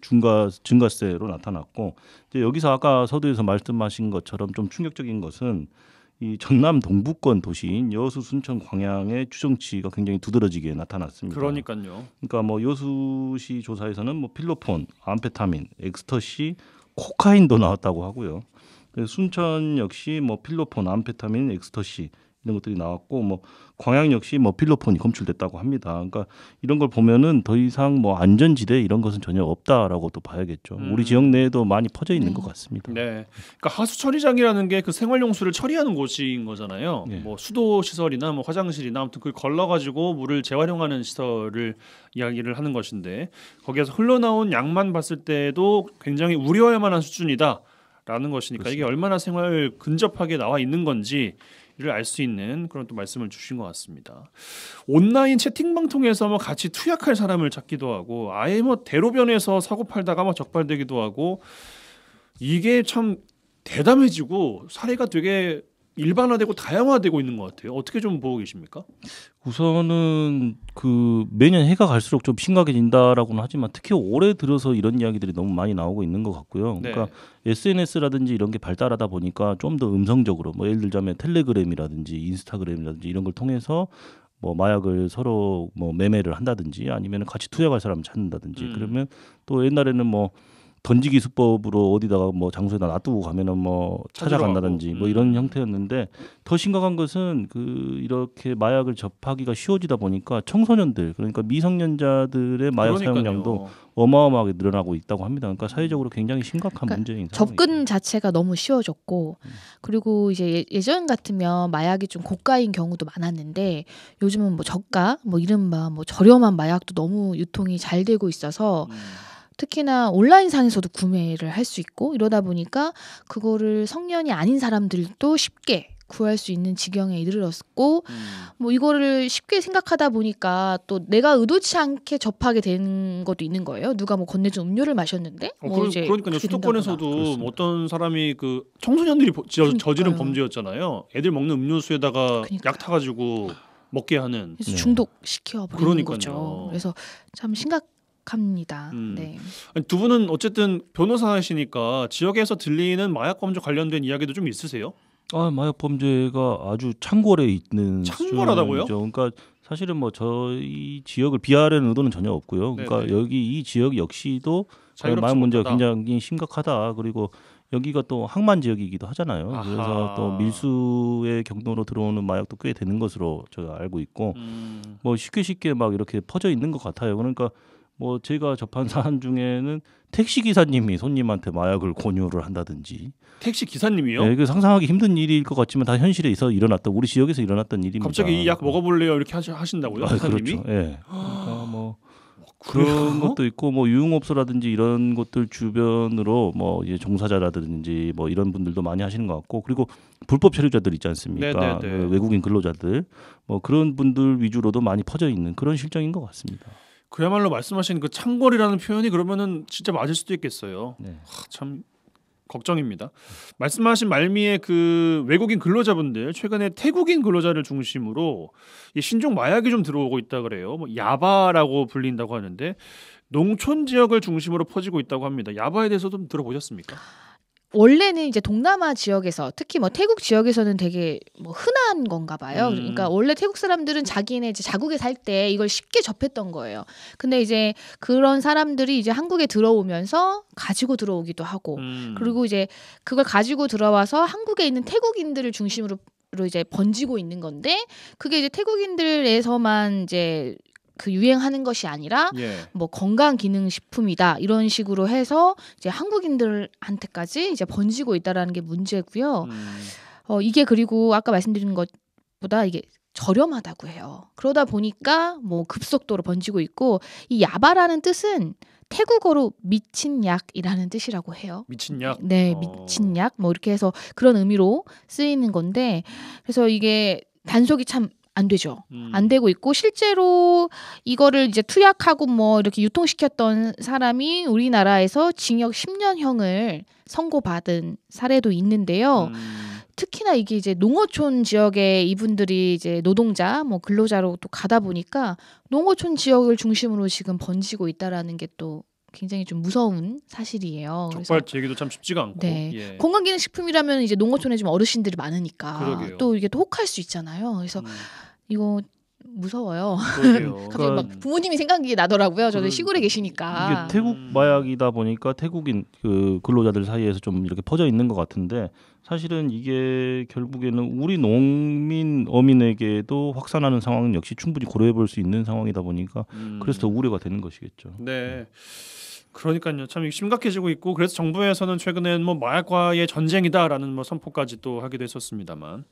Speaker 4: 증가세로 나타났고, 이제 여기서 아까 서두에서 말씀하신 것처럼 좀 충격적인 것은 이 전남 동부권 도시인 여수, 순천, 광양의 추정치가 굉장히 두드러지게 나타났습니다.
Speaker 2: 그러니까요.
Speaker 4: 그러니까 뭐 여수시 조사에서는 뭐 필로폰, 암페타민, 엑스터시, 코카인도 나왔다고 하고요. 그래서 순천 역시 뭐 필로폰, 암페타민, 엑스터시 이런 것들이 나왔고, 뭐 광양 역시 뭐 필로폰이 검출됐다고 합니다. 그러니까 이런 걸 보면은 더 이상 뭐 안전지대 이런 것은 전혀 없다라고 또 봐야겠죠. 우리 지역 내에도 많이 퍼져 있는 것 같습니다.
Speaker 2: 네. 그러니까 하수 처리장이라는 게 그 생활용수를 처리하는 곳인 거잖아요.
Speaker 4: 네.
Speaker 2: 뭐 수도 시설이나 뭐 화장실이나 아무튼 그걸 걸러 가지고 물을 재활용하는 시설을 이야기를 하는 것인데, 거기에서 흘러나온 양만 봤을 때도 굉장히 우려할 만한 수준이다라는 것이니까, 이게 얼마나 생활 근접하게 나와 있는 건지 이를 알 수 있는 그런 또 말씀을 주신 것 같습니다. 온라인 채팅방 통해서 뭐 같이 투약할 사람을 찾기도 하고, 아예 뭐 대로변에서 사고 팔다가 막 적발되기도 하고, 이게 참 대담해지고 사례가 되게 일반화되고 다양화되고 있는 것 같아요. 어떻게 좀 보고 계십니까?
Speaker 4: 우선은 그 매년 해가 갈수록 좀 심각해진다라고는 하지만 특히 올해 들어서 이런 이야기들이 너무 많이 나오고 있는 것 같고요.
Speaker 2: 네.
Speaker 4: 그러니까 SNS라든지 이런 게 발달하다 보니까 좀 더 음성적으로, 뭐 예를 들자면 텔레그램이라든지 인스타그램이라든지 이런 걸 통해서 뭐 마약을 서로 뭐 매매를 한다든지 아니면 같이 투약할 사람을 찾는다든지, 그러면 또 옛날에는 뭐 던지기 수법으로 어디다가 뭐 장소에다 놔두고 가면은 뭐 찾아간다든지 뭐 이런 형태였는데, 더 심각한 것은 그 이렇게 마약을 접하기가 쉬워지다 보니까 청소년들, 그러니까 미성년자들의 마약 사용량도 어마어마하게 늘어나고 있다고 합니다. 그러니까 사회적으로 굉장히 심각한 문제인 상황이죠.
Speaker 5: 접근 자체가 너무 쉬워졌고, 그리고 이제 예전 같으면 마약이 좀 고가인 경우도 많았는데 요즘은 뭐 저가, 뭐 이른바 뭐 저렴한 마약도 너무 유통이 잘 되고 있어서 특히나 온라인상에서도 구매를 할 수 있고, 이러다 보니까 그거를 성년이 아닌 사람들도 쉽게 구할 수 있는 지경에 이르렀고, 뭐 이거를 쉽게 생각하다 보니까 또 내가 의도치 않게 접하게 되는 것도 있는 거예요. 누가 뭐 건네준 음료를 마셨는데
Speaker 2: 그러니까요. 수도권에서도 뭐 어떤 사람이 그 청소년들이 저지른 범죄였잖아요. 애들 먹는 음료수에다가 약 타가지고 먹게 하는,
Speaker 5: 중독시켜 버리는
Speaker 2: 그러니까요.
Speaker 5: 거죠. 그래서 참 심각합니다. 네.
Speaker 2: 아니, 두 분은 어쨌든 변호사이시니까 지역에서 들리는 마약 범죄 관련된 이야기도 좀 있으세요?
Speaker 4: 마약 범죄가 아주 창궐해 있는
Speaker 2: 창궐하다고요?
Speaker 4: 수준이죠. 그러니까 사실은 뭐 저희 지역을 비하하려는 의도는 전혀 없고요. 그러니까
Speaker 2: 네네.
Speaker 4: 여기 이 지역 역시도
Speaker 2: 자유롭지
Speaker 4: 마약 문제가
Speaker 2: 못하다.
Speaker 4: 굉장히 심각하다. 그리고 여기가 또 항만 지역이기도 하잖아요.
Speaker 2: 아하.
Speaker 4: 그래서 또 밀수의 경로로 들어오는 마약도 꽤 되는 것으로 제가 알고 있고 뭐 쉽게 막 이렇게 퍼져 있는 것 같아요. 그러니까 뭐 제가 접한 사안 중에는 택시 기사님이 손님한테 마약을 권유를 한다든지.
Speaker 2: 택시 기사님이요?
Speaker 4: 네, 이게 상상하기 힘든 일일 것 같지만 다 현실에 일어났다. 우리 지역에서 일어났던 일입니다.
Speaker 2: 갑자기 이 약 먹어볼래요? 이렇게 하신다고요? 기사님이?
Speaker 4: 그렇죠. 예. 그러니까 뭐 그런 것도 있고 뭐 유흥업소라든지 이런 것들 주변으로 뭐 이제 종사자라든지 뭐 이런 분들도 많이 하시는 것 같고 그리고 불법 체류자들 있지 않습니까? 그 외국인 근로자들 뭐 그런 분들 위주로도 많이 퍼져 있는 그런 실정인 것 같습니다.
Speaker 2: 그야말로 말씀하신 그 창궐이라는 표현이 그러면은 진짜 맞을 수도 있겠어요.
Speaker 4: 네.
Speaker 2: 참 걱정입니다. 말씀하신 말미에 그 외국인 근로자분들 최근에 태국인 근로자를 중심으로 이 신종 마약이 좀 들어오고 있다 그래요. 뭐 야바라고 불린다고 하는데 농촌 지역을 중심으로 퍼지고 있다고 합니다. 야바에 대해서 좀 들어보셨습니까?
Speaker 5: 원래는 이제 동남아 지역에서 특히 뭐 태국 지역에서는 되게 뭐 흔한 건가 봐요. 그러니까 원래 태국 사람들은 자기네 이제 자국에 살 때 이걸 쉽게 접했던 거예요. 근데 이제 그런 사람들이 이제 한국에 들어오면서 가지고 들어오기도 하고 그리고 이제 그걸 가지고 들어와서 한국에 있는 태국인들을 중심으로 이제 번지고 있는 건데 그게 이제 태국인들에서만 이제 그 유행하는 것이 아니라 뭐 건강 기능 식품이다 이런 식으로 해서 이제 한국인들한테까지 이제 번지고 있다라는 게 문제고요. 이게 그리고 아까 말씀드린 것보다 이게 저렴하다고 해요. 그러다 보니까 뭐 급속도로 번지고 있고 이 야바라는 뜻은 태국어로 미친 약이라는 뜻이라고 해요.
Speaker 2: 미친 약?
Speaker 5: 네, 미친 약 뭐 이렇게 해서 그런 의미로 쓰이는 건데 그래서 이게 단속이 참 안 되죠. 안 되고 있고 실제로 이거를 이제 투약하고 뭐 이렇게 유통시켰던 사람이 우리나라에서 징역 10년형을 선고받은 사례도 있는데요. 특히나 이게 이제 농어촌 지역에 이분들이 이제 노동자, 뭐 근로자로 또 가다 보니까 농어촌 지역을 중심으로 지금 번지고 있다라는 게 또 굉장히 좀 무서운 사실이에요.
Speaker 2: 적발 제기도 참 쉽지가 않고.
Speaker 5: 네.
Speaker 2: 예.
Speaker 5: 건강기능식품이라면 이제 농어촌에 좀 어르신들이 많으니까
Speaker 2: 그러게요.
Speaker 5: 또 이게 또 혹할 수 있잖아요. 그래서 이거 무서워요.
Speaker 2: 그러게요.
Speaker 5: 갑자기 막 부모님이 생각이 나더라고요. 저도 시골에
Speaker 4: 이게
Speaker 5: 계시니까.
Speaker 4: 태국 마약이다 보니까 태국인 그 근로자들 사이에서 좀 이렇게 퍼져 있는 것 같은데 사실은 이게 결국에는 우리 농민 어민에게도 확산하는 상황은 역시 충분히 고려해 볼 수 있는 상황이다 보니까 그래서 더 우려가 되는 것이겠죠.
Speaker 2: 네. 그러니까요. 참 심각해지고 있고 그래서 정부에서는 최근에 뭐 마약과의 전쟁이다라는 뭐 선포까지 또 하기도 했었습니다만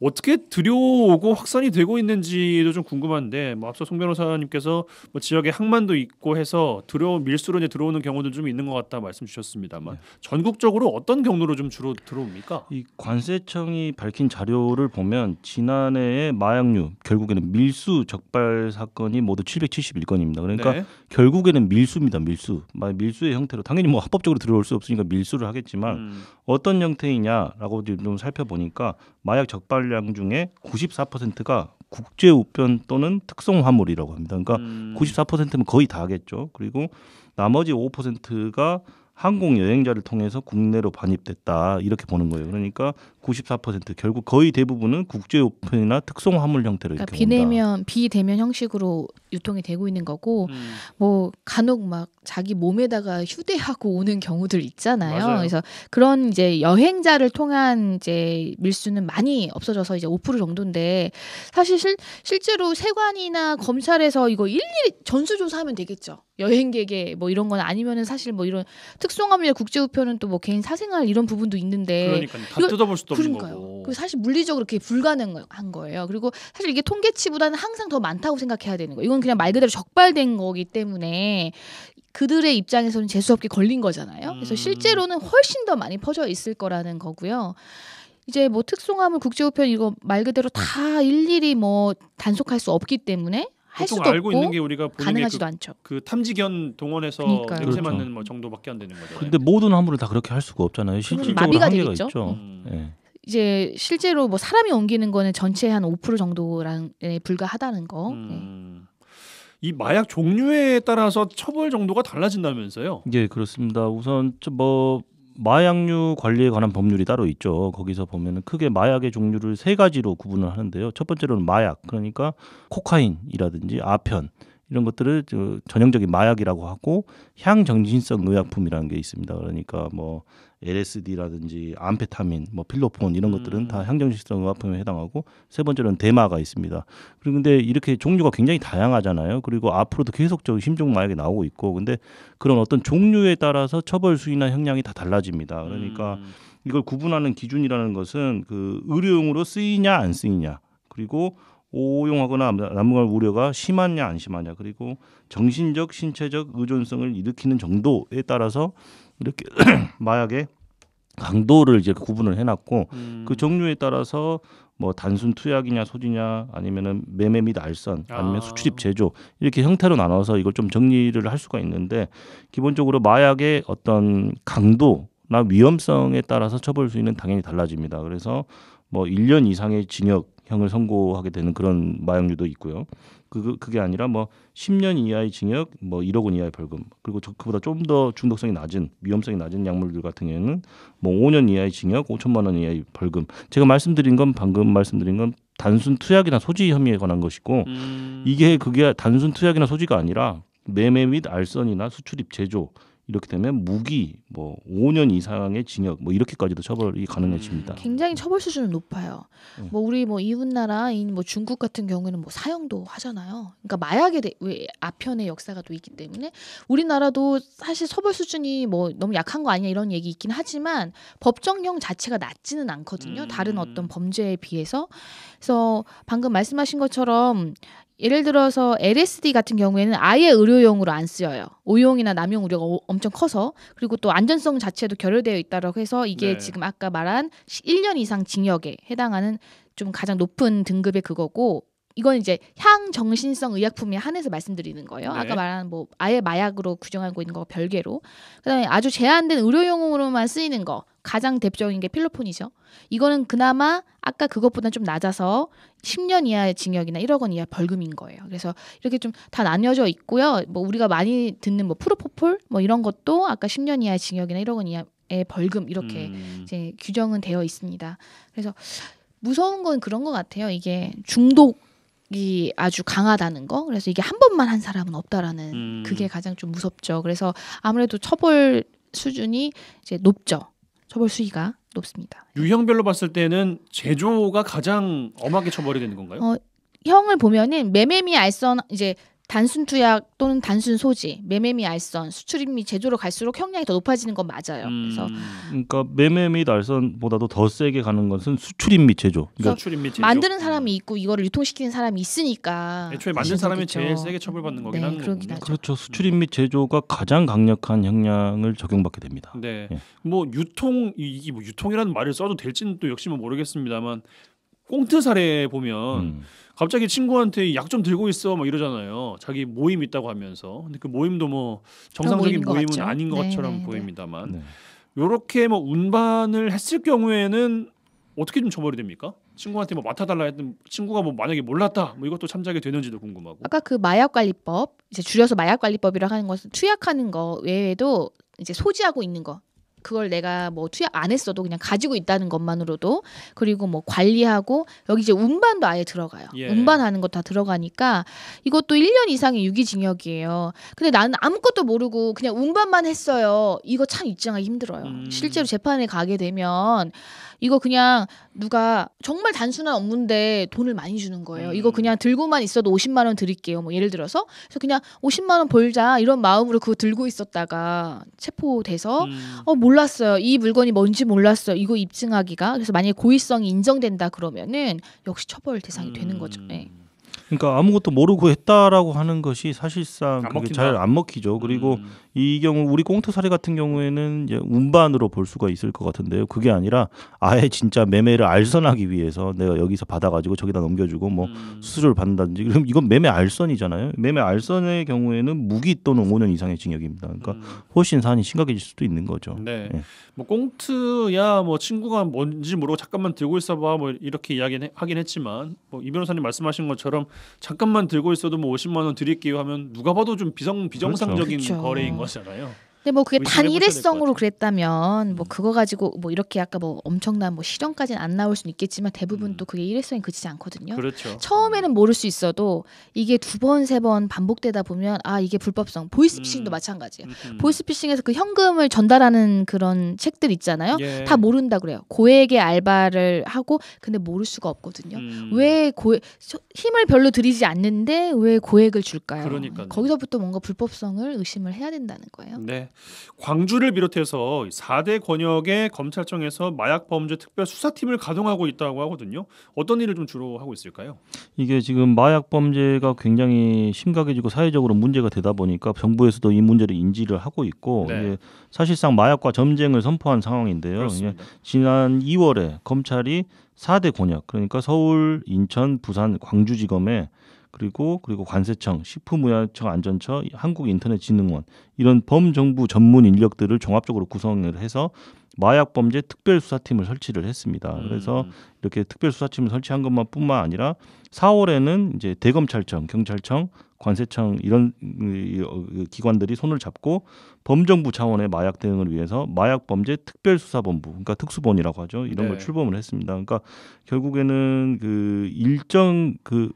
Speaker 2: 어떻게 들여오고 확산이 되고 있는지도 좀 궁금한데 뭐 앞서 송 변호사님께서 뭐 지역에 항만도 있고 해서 밀수로 이제 들어오는 경우도 좀 있는 것 같다 말씀 주셨습니다만 전국적으로 어떤 경로로 좀 주로 들어옵니까?
Speaker 4: 이 관세청이 밝힌 자료를 보면 지난해에 마약류 결국에는 밀수 적발 사건이 모두 771건입니다. 그러니까
Speaker 2: 네.
Speaker 4: 결국에는 밀수입니다. 밀수의 형태로 당연히 뭐 합법적으로 들어올 수 없으니까 밀수를 하겠지만 어떤 형태이냐라고 좀 살펴보니까 마약 적발량 중에 94%가 국제 우편 또는 특송 화물이라고 합니다. 그러니까 94%면 거의 다 하겠죠. 그리고 나머지 5%가 항공 여행자를 통해서 국내로 반입됐다 이렇게 보는 거예요. 그러니까 94% 결국 거의 대부분은 국제 우편이나 특송 화물 형태로
Speaker 5: 그러니까
Speaker 4: 이렇게 온다.
Speaker 5: 비대면 형식으로 유통이 되고 있는 거고 뭐 간혹 막 자기 몸에다가 휴대하고 오는 경우들 있잖아요.
Speaker 2: 맞아요.
Speaker 5: 그래서 그런 이제 여행자를 통한 이제 밀수는 많이 없어져서 이제 5% 정도인데 사실 실제로 세관이나 검찰에서 이거 일일이 전수조사하면 되겠죠. 여행객의 뭐 이런 건 아니면은 사실 뭐 이런 특송화물 국제우편은 또 뭐 개인 사생활 이런 부분도 있는데
Speaker 2: 그러니까 다 뜯어볼 수도 없는
Speaker 5: 그러니까요.
Speaker 2: 거고.
Speaker 5: 그 사실 물리적으로 그게 불가능한 거예요. 그리고 사실 이게 통계치보다는 항상 더 많다고 생각해야 되는 거예요. 이건 그냥 말 그대로 적발된 거기 때문에 그들의 입장에서는 재수 없게 걸린 거잖아요. 그래서 실제로는 훨씬 더 많이 퍼져 있을 거라는 거고요. 이제 뭐 특송화물 국제우편 이거 말 그대로 다 일일이 뭐 단속할 수 없기 때문에 할
Speaker 2: 보통
Speaker 5: 수도
Speaker 2: 알고
Speaker 5: 없고
Speaker 2: 있는 게 우리가 보는
Speaker 5: 가능하지도
Speaker 2: 게
Speaker 5: 않죠.
Speaker 2: 그 탐지견 동원해서
Speaker 5: 그러니까요.
Speaker 2: 냄새
Speaker 4: 그렇죠.
Speaker 2: 맡는 뭐 정도밖에 안 되는 거잖아요.
Speaker 4: 근데 모든 화물을 다 그렇게 할 수가 없잖아요. 실질적으로
Speaker 5: 마비가
Speaker 4: 한계가
Speaker 5: 되겠죠.
Speaker 4: 있죠. 예.
Speaker 5: 이제 실제로 뭐 사람이 옮기는 거는 전체 한 5% 정도랑 불과하다는 거. 네.
Speaker 2: 이 마약 종류에 따라서 처벌 정도가 달라진다면서요?
Speaker 4: 예, 그렇습니다. 우선 뭐 마약류 관리에 관한 법률이 따로 있죠. 거기서 보면은 크게 마약의 종류를 세 가지로 구분을 하는데요. 첫 번째로는 마약, 그러니까 코카인이라든지 아편 이런 것들을 전형적인 마약이라고 하고 향정신성 의약품이라는 게 있습니다. 그러니까 뭐 LSD라든지 암페타민, 뭐 필로폰 이런 것들은 다 향정신성 의약품에 해당하고 세 번째로는 대마가 있습니다. 그리고 근데 이렇게 종류가 굉장히 다양하잖아요. 그리고 앞으로도 계속적으로 심종 마약이 나오고 있고 근데 그런 어떤 종류에 따라서 처벌 수위나 형량이 다 달라집니다. 그러니까 이걸 구분하는 기준이라는 것은 그 의료용으로 쓰이냐 안 쓰이냐 그리고 오용하거나 남용할 우려가 심하냐 안 심하냐 그리고 정신적 신체적 의존성을 일으키는 정도에 따라서 이렇게 마약의 강도를 이제 구분을 해놨고 그 종류에 따라서 뭐 단순 투약이냐 소지냐 아니면은 매매 및 알선 아니면 수출입 제조 이렇게 형태로 나눠서 이걸 좀 정리를 할 수가 있는데 기본적으로 마약의 어떤 강도나 위험성에 따라서 처벌 수위는 당연히 달라집니다. 그래서 뭐 1년 이상의 징역형을 선고하게 되는 그런 마약류도 있고요. 그게 아니라 뭐 10년 이하의 징역, 뭐 1억 원 이하의 벌금, 그리고 그보다 좀 더 중독성이 낮은 위험성이 낮은 약물들 같은 경우에는 뭐 5년 이하의 징역, 5천만 원 이하의 벌금. 제가 방금 말씀드린 건 단순 투약이나 소지 혐의에 관한 것이고 그게 단순 투약이나 소지가 아니라 매매 및 알선이나 수출입 제조 이렇게 되면 무기 뭐 5년 이상의 징역 뭐 이렇게까지도 처벌이 가능해집니다.
Speaker 5: 굉장히 처벌 수준은 높아요. 뭐 우리 뭐 이웃 나라인 뭐 중국 같은 경우에는 뭐 사형도 하잖아요. 그러니까 마약의 왜 아편의 역사가 또 있기 때문에 우리나라도 사실 처벌 수준이 뭐 너무 약한 거 아니냐 이런 얘기 있긴 하지만 법정형 자체가 낮지는 않거든요. 다른 어떤 범죄에 비해서. 그래서 방금 말씀하신 것처럼 예를 들어서 LSD 같은 경우에는 아예 의료용으로 안 쓰여요. 오용이나 남용 우려가 엄청 커서 그리고 또 안전성 자체도 결여되어 있다고 해서 이게 지금 아까 말한 1년 이상 징역에 해당하는 좀 가장 높은 등급의 그거고 이건 이제 향정신성 의약품에 한해서 말씀드리는 거예요. 아까 말한 뭐 아예 마약으로 규정하고 있는 거 별개로. 그다음에 아주 제한된 의료용으로만 쓰이는 거 가장 대표적인 게 필로폰이죠. 이거는 그나마 아까 그것보다는 좀 낮아서 10년 이하의 징역이나 1억 원 이하 벌금인 거예요. 그래서 이렇게 좀 다 나뉘어져 있고요. 뭐 우리가 많이 듣는 뭐 프로포폴 뭐 이런 것도 아까 10년 이하의 징역이나 1억 원 이하의 벌금 이렇게 이제 규정은 되어 있습니다. 그래서 무서운 건 그런 것 같아요. 이게 중독이 아주 강하다는 거. 그래서 이게 한 번만 한 사람은 없다라는 그게 가장 좀 무섭죠. 그래서 아무래도 처벌 수준이 이제 높죠. 처벌 수위가 높습니다.
Speaker 2: 유형별로 봤을 때는 제조가 가장 엄하게 처벌이 되는 건가요?
Speaker 5: 형을 보면은 매매 및 알선 이제 단순 투약 또는 단순 소지, 매매 및 알선, 수출입 및 제조로 갈수록 형량이 더 높아지는 건 맞아요. 그래서
Speaker 4: 그러니까 매매 및 알선보다도 더 세게 가는 것은 수출입 및 제조.
Speaker 2: 그러니까 수출입 및 제조.
Speaker 5: 만드는 사람이 있고 이거를 유통시키는 사람이 있으니까.
Speaker 2: 애초에 만든 사람이 제일 세게 처벌받는 거긴 하는 거군요.
Speaker 4: 그렇죠. 수출입 및 제조가 가장 강력한 형량을 적용받게 됩니다.
Speaker 2: 네. 뭐 이게 뭐 유통이라는 말을 써도 될지는 또 역시 뭐 모르겠습니다만 꽁트 사례 보면 갑자기 친구한테 약 좀 들고 있어 막 이러잖아요. 자기 모임 있다고 하면서. 근데 그 모임도 뭐 정상적인 모임은 아닌 것처럼 보입니다만 요렇게 뭐 운반을 했을 경우에는 어떻게 좀 처벌이 됩니까? 친구한테 뭐 맡아달라 했던 친구가 뭐 만약에 몰랐다 뭐 이것도 참작이 되는지도 궁금하고.
Speaker 5: 아까 그 마약관리법 이제 줄여서 마약관리법이라고 하는 것은 투약하는 거 외에도 이제 소지하고 있는 거 그걸 내가 뭐 투약 안 했어도 그냥 가지고 있다는 것만으로도 그리고 뭐 관리하고 여기 이제 운반도 아예 들어가요. 운반하는 거 다 들어가니까 이것도 1년 이상의 유기징역이에요. 근데 나는 아무것도 모르고 그냥 운반만 했어요. 이거 참 입증하기 힘들어요. 실제로 재판에 가게 되면 이거 그냥 누가 정말 단순한 업무인데 돈을 많이 주는 거예요. 이거 그냥 들고만 있어도 50만 원 드릴게요. 뭐 예를 들어서 그래서 그냥 50만 원 벌자 이런 마음으로 그거 들고 있었다가 체포돼서 몰랐어요. 이 물건이 뭔지 몰랐어요. 이거 입증하기가. 그래서 만약에 고의성이 인정된다 그러면은 역시 처벌 대상이 되는 거죠. 네.
Speaker 4: 그러니까 아무것도 모르고 했다라고 하는 것이 사실상 그게 잘 안 먹히죠. 그리고 이 경우 우리 꽁트 사례 같은 경우에는 이제 운반으로 볼 수가 있을 것 같은데요. 그게 아니라 아예 진짜 매매를 알선하기 위해서 내가 여기서 받아가지고 저기다 넘겨주고 뭐 수수료를 받는다든지 그럼 이건 매매 알선이잖아요. 매매 알선의 경우에는 무기 또는 5년 이상의 징역입니다. 그러니까 훨씬 사안이 심각해질 수도 있는 거죠.
Speaker 2: 네. 뭐 꽁트야 뭐 친구가 뭔지 모르고 잠깐만 들고 있어봐 뭐 이렇게 이야기하긴 했지만 뭐 이 변호사님 말씀하신 것처럼 잠깐만 들고 있어도 뭐 50만 원 드릴게요 하면 누가 봐도 좀 비정상적인
Speaker 5: 그렇죠.
Speaker 2: 거래인 거잖아요.
Speaker 5: 근데 뭐 그게
Speaker 2: 의심해 보셔야 될것
Speaker 5: 단일회성으로
Speaker 2: 같아요.
Speaker 5: 그랬다면 뭐 그거 가지고 뭐 이렇게 아까 뭐 엄청난 뭐 실형까지는 안 나올 수는 있겠지만 대부분 또 그게 일회성이 그치지 않거든요.
Speaker 2: 그렇죠.
Speaker 5: 처음에는 모를 수 있어도 이게 2번, 3번 반복되다 보면 아 이게 불법성. 보이스피싱도 마찬가지예요. 보이스피싱에서 그 현금을 전달하는 그런 책들 있잖아요.
Speaker 2: 예.
Speaker 5: 다 모른다 그래요. 고액의 알바를 하고 근데 모를 수가 없거든요. 왜 힘을 별로 들이지 않는데 왜 고액을 줄까요?
Speaker 2: 그러니까요.
Speaker 5: 거기서부터 뭔가 불법성을 의심을 해야 된다는 거예요.
Speaker 2: 네. 광주를 비롯해서 4대 권역의 검찰청에서 마약범죄 특별수사팀을 가동하고 있다고 하거든요. 어떤 일을 좀 주로 하고 있을까요?
Speaker 4: 이게 지금 마약 범죄가 굉장히 심각해지고 사회적으로 문제가 되다 보니까 정부에서도 이 문제를 인지를 하고 있고
Speaker 2: 네.
Speaker 4: 이게 사실상 마약과 점쟁을 선포한 상황인데요.
Speaker 2: 그렇습니다.
Speaker 4: 지난 2월에 검찰이 4대 권역 그러니까 서울, 인천, 부산, 광주지검에 그리고 관세청, 식품의약청 안전처, 한국인터넷진흥원 이런 범정부 전문 인력들을 종합적으로 구성을 해서 마약범죄 특별수사팀을 설치를 했습니다. 그래서 이렇게 특별수사팀을 설치한 것뿐만 아니라 4월에는 이제 대검찰청, 경찰청, 관세청 이런 기관들이 손을 잡고 범정부 차원의 마약 대응을 위해서 마약범죄 특별수사본부, 그러니까 특수본이라고 하죠. 이런 걸 출범을 했습니다. 그러니까 결국에는 그 일정 그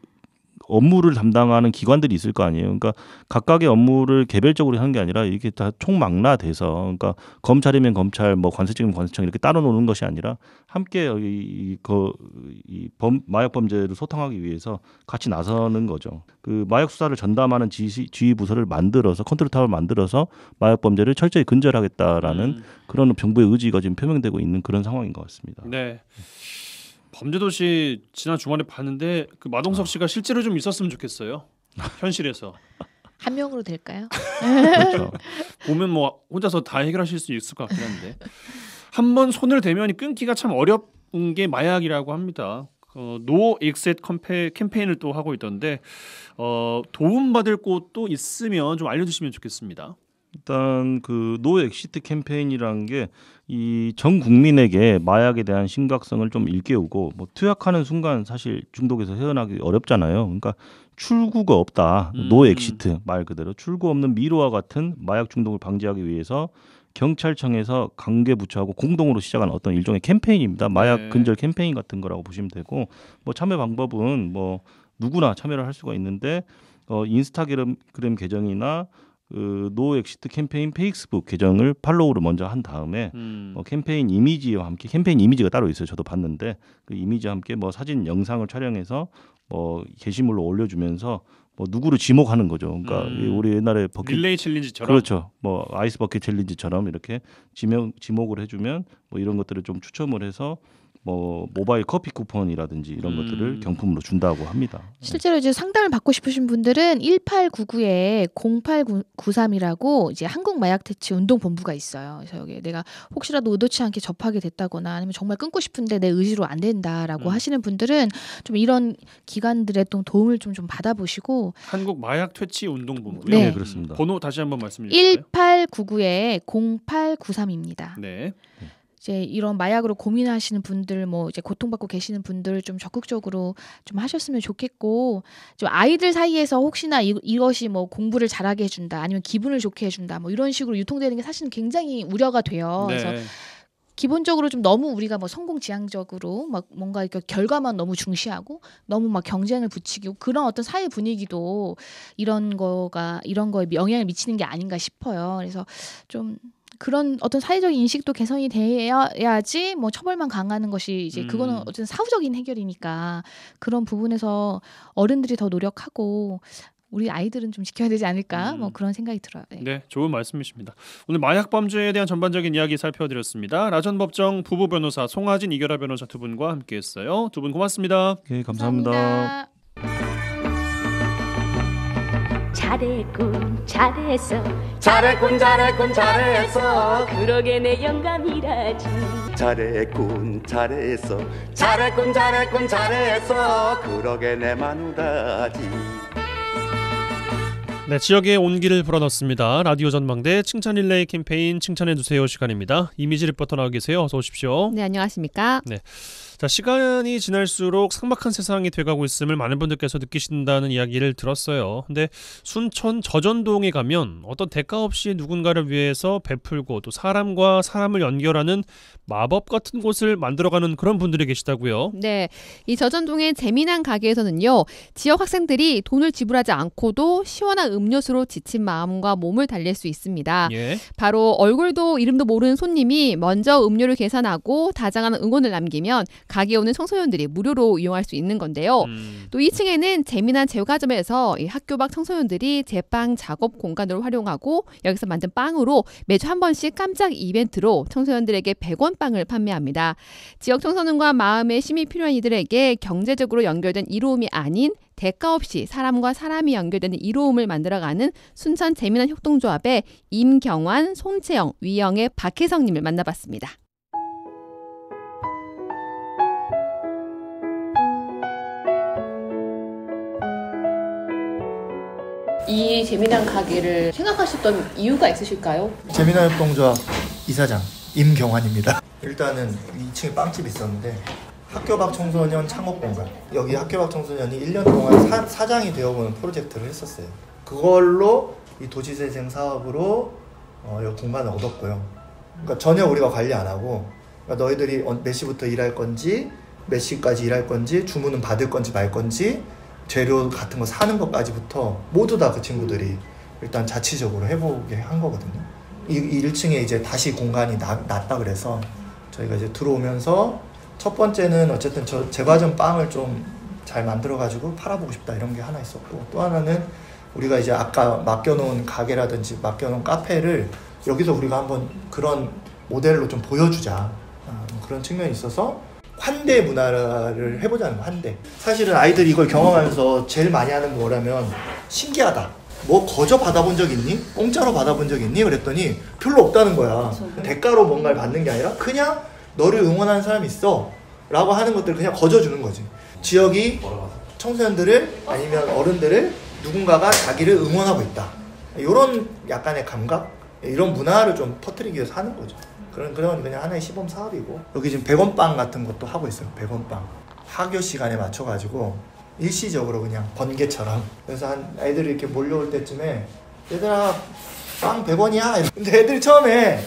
Speaker 4: 업무를 담당하는 기관들이 있을 거 아니에요. 그러니까 각각의 업무를 개별적으로 하는 게 아니라 이게 다 총망라돼서, 그러니까 검찰이면 검찰, 뭐 관세청이면 관세청 이렇게 따로 노는 것이 아니라 함께 마약 범죄를 소탕하기 위해서 같이 나서는 거죠. 그 마약 수사를 전담하는 지휘 부서를 만들어서 컨트롤타워를 만들어서 마약 범죄를 철저히 근절하겠다라는 그런 정부의 의지가 지금 표명되고 있는 그런 상황인 것 같습니다.
Speaker 2: 네. 범죄도시 지난 주말에 봤는데 그 마동석 씨가 실제로 좀 있었으면 좋겠어요. 현실에서.
Speaker 5: 한 명으로 될까요?
Speaker 4: 그렇죠.
Speaker 2: 보면 뭐 혼자서 다 해결하실 수 있을 것 같긴 한데 한번 손을 대면 끊기가 참 어려운 게 마약이라고 합니다. 노 엑셋 캠페인을 또 하고 있던데 도움받을 곳도 있으면 좀 알려주시면 좋겠습니다.
Speaker 4: 일단 그 노 엑시트 캠페인이라는 게 이 전 국민에게 마약에 대한 심각성을 좀 일깨우고 뭐 투약하는 순간 사실 중독에서 헤어나기 어렵잖아요. 그러니까 출구가 없다. 노 엑시트 말 그대로 출구 없는 미로와 같은 마약 중독을 방지하기 위해서 경찰청에서 관계부처하고 공동으로 시작한 어떤 일종의 캠페인입니다. 마약 근절 캠페인 같은 거라고 보시면 되고 뭐 참여 방법은 뭐 누구나 참여를 할 수가 있는데 인스타그램 계정이나 노 엑시트 캠페인 페이스북 계정을 팔로우를 먼저 한 다음에 캠페인 이미지와 함께 캠페인 이미지가 따로 있어요. 저도 봤는데 그 이미지와 함께 뭐 사진, 영상을 촬영해서 뭐 게시물로 올려주면서 뭐 누구를 지목하는 거죠. 그러니까 우리 옛날에
Speaker 2: 릴레이 챌린지처럼
Speaker 4: 그렇죠. 뭐 아이스 버킷 챌린지처럼 이렇게 지목을 해주면 뭐 이런 것들을 좀 추첨을 해서 뭐 모바일 커피 쿠폰이라든지 이런 것들을 경품으로 준다고 합니다.
Speaker 5: 실제로 이제 상담을 받고 싶으신 분들은 1899에 0893이라고 이제 한국 마약 퇴치 운동 본부가 있어요. 그래서 여기 내가 혹시라도 의도치 않게 접하게 됐다거나 아니면 정말 끊고 싶은데 내 의지로 안 된다라고 하시는 분들은 좀 이런 기관들의 또 도움을 좀 받아보시고
Speaker 2: 한국 마약 퇴치 운동 본부요.
Speaker 5: 네.
Speaker 4: 그렇습니다.
Speaker 2: 번호 다시 한번 말씀해 주실까요?
Speaker 5: 1899에 0893입니다.
Speaker 2: 네.
Speaker 5: 이제 이런 마약으로 고민하시는 분들, 뭐 이제 고통받고 계시는 분들 좀 적극적으로 좀 하셨으면 좋겠고, 좀 아이들 사이에서 혹시나 이것이 뭐 공부를 잘하게 해준다, 아니면 기분을 좋게 해준다, 뭐 이런 식으로 유통되는 게 사실은 굉장히 우려가 돼요.
Speaker 2: 네.
Speaker 5: 그래서 기본적으로 좀 너무 우리가 뭐 성공 지향적으로 막 뭔가 이렇게 결과만 너무 중시하고 너무 막 경쟁을 부추기고 그런 어떤 사회 분위기도 이런 거에 영향을 미치는 게 아닌가 싶어요. 그래서 좀 그런 어떤 사회적인 인식도 개선이 돼야지 뭐 처벌만 강화하는 것이 이제 그거는 어쨌든 사후적인 해결이니까 그런 부분에서 어른들이 더 노력하고 우리 아이들은 좀 지켜야 되지 않을까 뭐 그런 생각이 들어요. 네.
Speaker 2: 네, 좋은 말씀이십니다. 오늘 마약 범죄에 대한 전반적인 이야기 살펴드렸습니다. 라전 법정 부부 변호사 송하진 이결아 변호사 두 분과 함께했어요. 두 분 고맙습니다.
Speaker 4: 네, 감사합니다.
Speaker 7: 잘했군 잘했어
Speaker 8: 잘했군 잘했군 잘했어
Speaker 7: 그러게 내 영감이라지
Speaker 8: 잘했군 잘했어 잘했군 잘했군 잘했어 그러게 내 마누라지.
Speaker 1: 네, 지역의 온기를 불어넣습니다. 라디오 전망대 칭찬 릴레이 캠페인 칭찬해주세요 시간입니다. 이미지 리포터 나와 계세요. 어서 오십시오.
Speaker 9: 네, 안녕하십니까?
Speaker 1: 네. 자, 시간이 지날수록 삭막한 세상이 돼가고 있음을 많은 분들께서 느끼신다는 이야기를 들었어요. 근데 순천 저전동에 가면 어떤 대가 없이 누군가를 위해서 베풀고 또 사람과 사람을 연결하는 마법 같은 곳을 만들어가는 그런 분들이 계시다고요.
Speaker 9: 네, 이 저전동의 재미난 가게에서는요, 지역 학생들이 돈을 지불하지 않고도 시원한 음료수로 지친 마음과 몸을 달랠 수 있습니다.
Speaker 1: 예.
Speaker 9: 바로 얼굴도 이름도 모르는 손님이 먼저 음료를 계산하고 다정한 응원을 남기면 가게에 오는 청소년들이 무료로 이용할 수 있는 건데요. 또 2층에는 재미난 제과점에서 이 학교 밖 청소년들이 제빵 작업 공간으로 활용하고 여기서 만든 빵으로 매주 한 번씩 깜짝 이벤트로 청소년들에게 100원 빵을 판매합니다. 지역 청소년과 마음의 힘이 필요한 이들에게 경제적으로 연결된 이로움이 아닌 대가 없이 사람과 사람이 연결되는 이로움을 만들어가는 순천 재미난 협동조합의 임경환, 손채영, 위영의 박혜성님을 만나봤습니다. 이 재미난 가게를 생각하셨던 이유가 있으실까요?
Speaker 10: 재미난 협동조합 이사장 임경환입니다. 일단은 2층에 빵집이 있었는데 학교 밖 청소년 창업 공간, 여기 학교 밖 청소년이 1년 동안 사장이 되어보는 프로젝트를 했었어요. 그걸로 이 도시재생 사업으로 이 공간을 얻었고요. 그러니까 전혀 우리가 관리 안 하고, 그러니까 너희들이 몇 시부터 일할 건지, 몇 시까지 일할 건지, 주문은 받을 건지 말 건지, 재료 같은 거 사는 것까지부터 모두 다 그 친구들이 일단 자치적으로 해보게 한 거거든요. 이 1층에 이제 다시 공간이 났다 그래서 저희가 이제 들어오면서 첫 번째는 어쨌든 저 제과점 빵을 좀 잘 만들어가지고 팔아보고 싶다 이런 게 하나 있었고, 또 하나는 우리가 이제 아까 맡겨놓은 가게라든지 맡겨놓은 카페를 여기서 우리가 한번 그런 모델로 좀 보여주자, 그런 측면이 있어서 환대 문화를 해보자는 거. 환대. 사실은 아이들이 이걸 경험하면서 제일 많이 하는 게 뭐라면 신기하다. 뭐 거저 받아본 적 있니? 공짜로 받아본 적 있니? 그랬더니 별로 없다는 거야. 대가로 뭔가를 받는 게 아니라 그냥 너를 응원하는 사람이 있어 라고 하는 것들을 그냥 거저 주는 거지. 지역이 청소년들을 아니면 어른들을 누군가가 자기를 응원하고 있다, 이런 약간의 감각, 이런 문화를 좀 퍼뜨리기 위해서 하는 거죠. 그런 그냥 하나의 시범 사업이고, 여기 지금 100원 빵 같은 것도 하고 있어요. 100원 빵 학교 시간에 맞춰가지고 일시적으로 그냥 번개처럼. 그래서 한 애들이 이렇게 몰려올 때쯤에 얘들아 빵 100원이야. 근데 애들이 처음에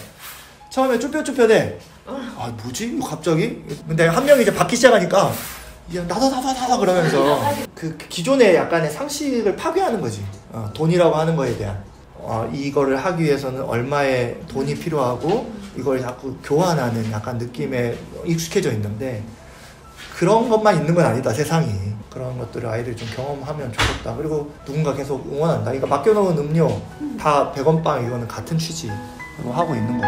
Speaker 10: 쭈뼛쭈뼛해. 아 뭐지? 갑자기? 근데 한 명이 이제 받기 시작하니까 나도 그러면서 그 기존의 약간의 상식을 파괴하는 거지. 돈이라고 하는 거에 대한 이거를 하기 위해서는 얼마의 돈이 필요하고 이걸 자꾸 교환하는 약간 느낌에 익숙해져 있는데, 그런 것만 있는 건 아니다 세상이. 그런 것들을 아이들이 좀 경험하면 좋겠다. 그리고 누군가 계속 응원한다. 그러니까 맡겨놓은 음료 다 100원 빵, 이거는 같은 취지로 하고 있는 거고.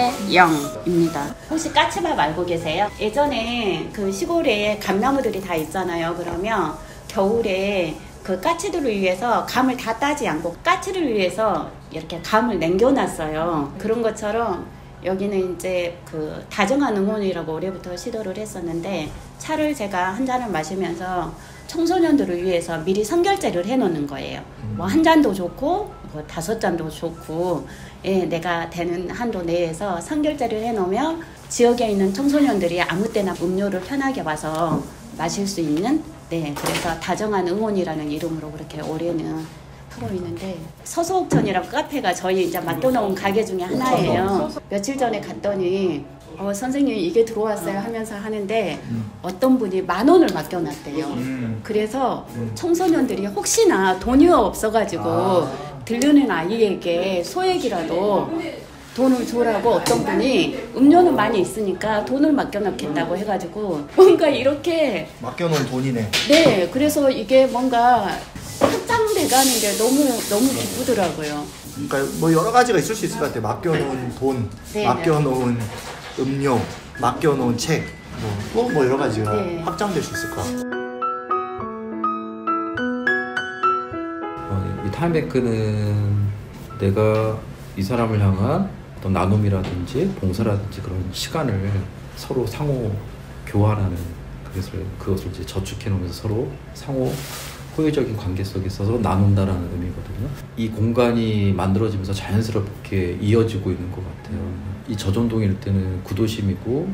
Speaker 11: 손채영입니다. 혹시 까치밥 알고 계세요? 예전에 그 시골에 감나무들이 다 있잖아요. 그러면 겨울에 그 까치들을 위해서 감을 다 따지 않고 까치를 위해서 이렇게 감을 남겨놨어요. 그런 것처럼 여기는 이제 그 다정한 응원이라고 올해부터 시도를 했었는데, 차를 제가 한 잔을 마시면서 청소년들을 위해서 미리 선결제를 해놓는 거예요. 뭐 한 잔도 좋고 뭐 5잔도 좋고, 예, 내가 되는 한도 내에서 선결제를 해놓으면 지역에 있는 청소년들이 아무 때나 음료를 편하게 와서 마실 수 있는, 네, 그래서 다정한 응원이라는 이름으로 그렇게 올해는 하고 있는데, 서소옥천이라고 카페가 저희 이제 맡겨놓은 가게 중에 하나예요. 며칠 전에 갔더니 선생님 이게 들어왔어요 하면서 하는데 어떤 분이 10,000원을 맡겨놨대요. 그래서 청소년들이 혹시나 돈이 없어가지고 들르는 아이에게 소액이라도 돈을 주라고 어떤 분이 음료는 많이 있으니까 돈을 맡겨놓겠다고 해가지고 뭔가 이렇게
Speaker 10: 맡겨놓은 돈이네. 네,
Speaker 11: 그래서 이게 뭔가 확장돼가는 게 너무 기쁘더라고요.
Speaker 10: 그러니까 뭐 여러 가지가 있을 수 있을 것 같아요. 맡겨놓은 돈,
Speaker 11: 네,
Speaker 10: 맡겨놓은 음료, 맡겨놓은 책, 뭐 여러 가지가 확장될 수 있을 것 같아요.
Speaker 12: 이 타임뱅크는 내가 이 사람을 향한 어떤 나눔이라든지 봉사라든지 그런 시간을 서로 상호 교환하는, 그것을 이제 저축해 놓으면서 서로 상호 호의적인 관계 속에서 나눈다라는 의미거든요. 이 공간이 만들어지면서 자연스럽게 이어지고 있는 것 같아요. 이 저전동 일대는 구도심이고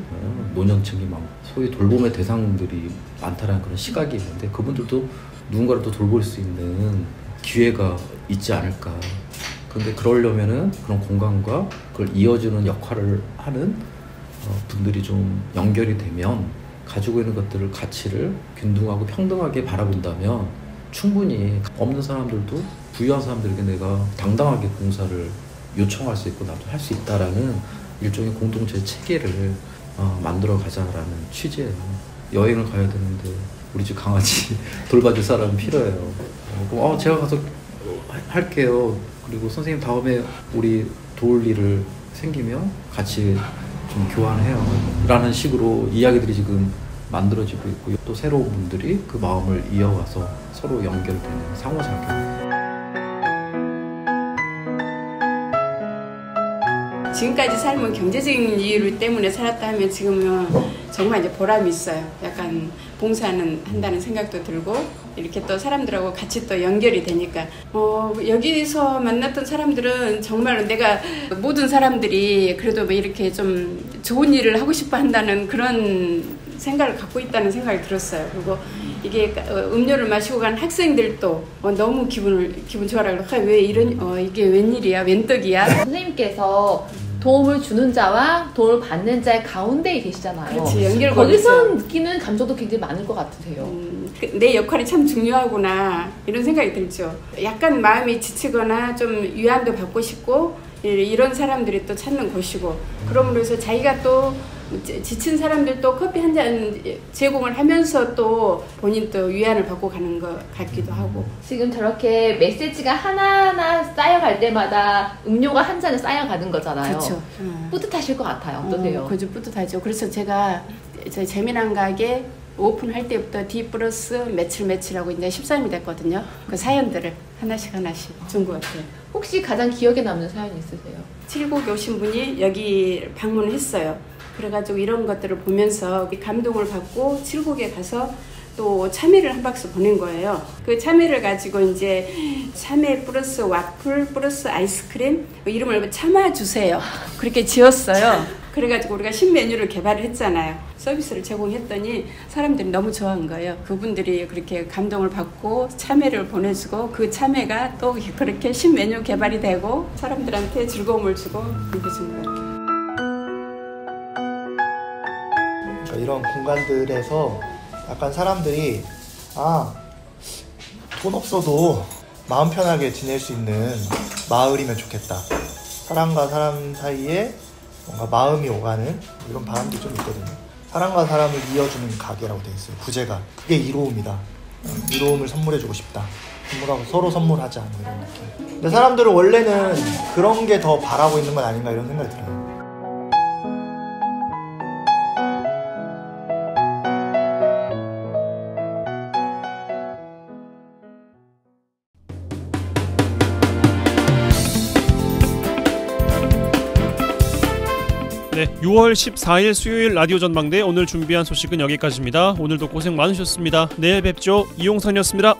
Speaker 12: 노년층이 많고 소위 돌봄의 대상들이 많다라는 그런 시각이 있는데 그분들도 누군가를 또 돌볼 수 있는 기회가 있지 않을까. 근데 그러려면은 그런 공간과 그걸 이어주는 역할을 하는 분들이 좀 연결이 되면 가지고 있는 것들을 가치를 균등하고 평등하게 바라본다면 충분히 없는 사람들도 부유한 사람들에게 내가 당당하게 봉사를 요청할 수 있고 나도 할 수 있다라는 일종의 공동체 체계를 만들어 가자라는 취지예요. 여행을 가야 되는데 우리 집 강아지 돌봐줄 사람은 필요해요. 그럼 제가 가서 할게요. 그리고 선생님 다음에 우리 도울 일을 생기면 같이 좀 교환해요. 라는 식으로 이야기들이 지금 만들어지고 있고 또 새로운 분들이 그 마음을 이어가서 서로 연결되는 상호작용.
Speaker 13: 지금까지 삶은 경제적인 이유 때문에 살았다 하면 지금은 정말 이제 보람이 있어요. 약간 봉사는 한다는 생각도 들고 이렇게 또 사람들하고 같이 또 연결이 되니까 여기서 만났던 사람들은 정말 내가 모든 사람들이 그래도 뭐 이렇게 좀 좋은 일을 하고 싶어 한다는 그런 생각을 갖고 있다는 생각이 들었어요. 그리고 이게 음료를 마시고 간 학생들도 너무 기분 좋아라고 왜 이런 이게 웬일이야 웬떡이야.
Speaker 9: 선생님께서 도움을 주는 자와 도움을 받는 자의 가운데에 계시잖아요.
Speaker 13: 그렇지, 연결고리
Speaker 9: 거기서 느끼는 감정도 굉장히 많을 것 같으세요.
Speaker 13: 내 역할이 참 중요하구나 이런 생각이 들죠. 약간 마음이 지치거나 좀 위안도 받고 싶고 이런 사람들이 또 찾는 곳이고 그러므로 해서 자기가 또 지친 사람들도 커피 한 잔 제공을 하면서 또 본인 또 위안을 받고 가는 것 같기도 하고.
Speaker 9: 지금 저렇게 메시지가 하나하나 쌓여갈 때마다 음료가 한 잔에 쌓여가는 거잖아요.
Speaker 13: 그렇죠.
Speaker 9: 뿌듯하실 것 같아요. 어떠세요?
Speaker 13: 그죠, 뿌듯하죠. 그래서 제가 저 재미난 가게 오픈할 때부터 D 플러스 며칠하고 이제 13이 됐거든요. 그 사연들을 하나씩 준 것 같아요.
Speaker 9: 혹시 가장 기억에 남는 사연이 있으세요?
Speaker 13: 칠곡에 오신 분이 여기 방문을 했어요. 그래가지고 이런 것들을 보면서 감동을 받고 칠곡에 가서 또 참외를 한 박스 보낸 거예요. 그 참외를 가지고 이제 참외 플러스 와플 플러스 아이스크림 이름을 참아주세요. 그렇게 지었어요. 그래가지고 우리가 신메뉴를 개발을 했잖아요. 서비스를 제공했더니 사람들이 너무 좋아한 거예요. 그분들이 그렇게 감동을 받고 참외를 보내주고 그 참외가 또 그렇게 신메뉴 개발이 되고 사람들한테 즐거움을 주고 그렇게 준 거예요.
Speaker 10: 이런 공간들에서 약간 사람들이 돈 없어도 마음 편하게 지낼 수 있는 마을이면 좋겠다. 사람과 사람 사이에 뭔가 마음이 오가는 이런 바람도 좀 있거든요. 사람과 사람을 이어주는 가게라고 되어 있어요. 부제가. 그게 이로움이다. 이로움을 선물해주고 싶다. 서로 선물하자 이런 느낌. 근데 사람들은 원래는 그런 게 더 바라고 있는 건 아닌가 이런 생각이 들어요.
Speaker 1: 네, 6월 14일 수요일 라디오 전망대 오늘 준비한 소식은 여기까지입니다. 오늘도 고생 많으셨습니다. 내일 뵙죠. 이용선이었습니다.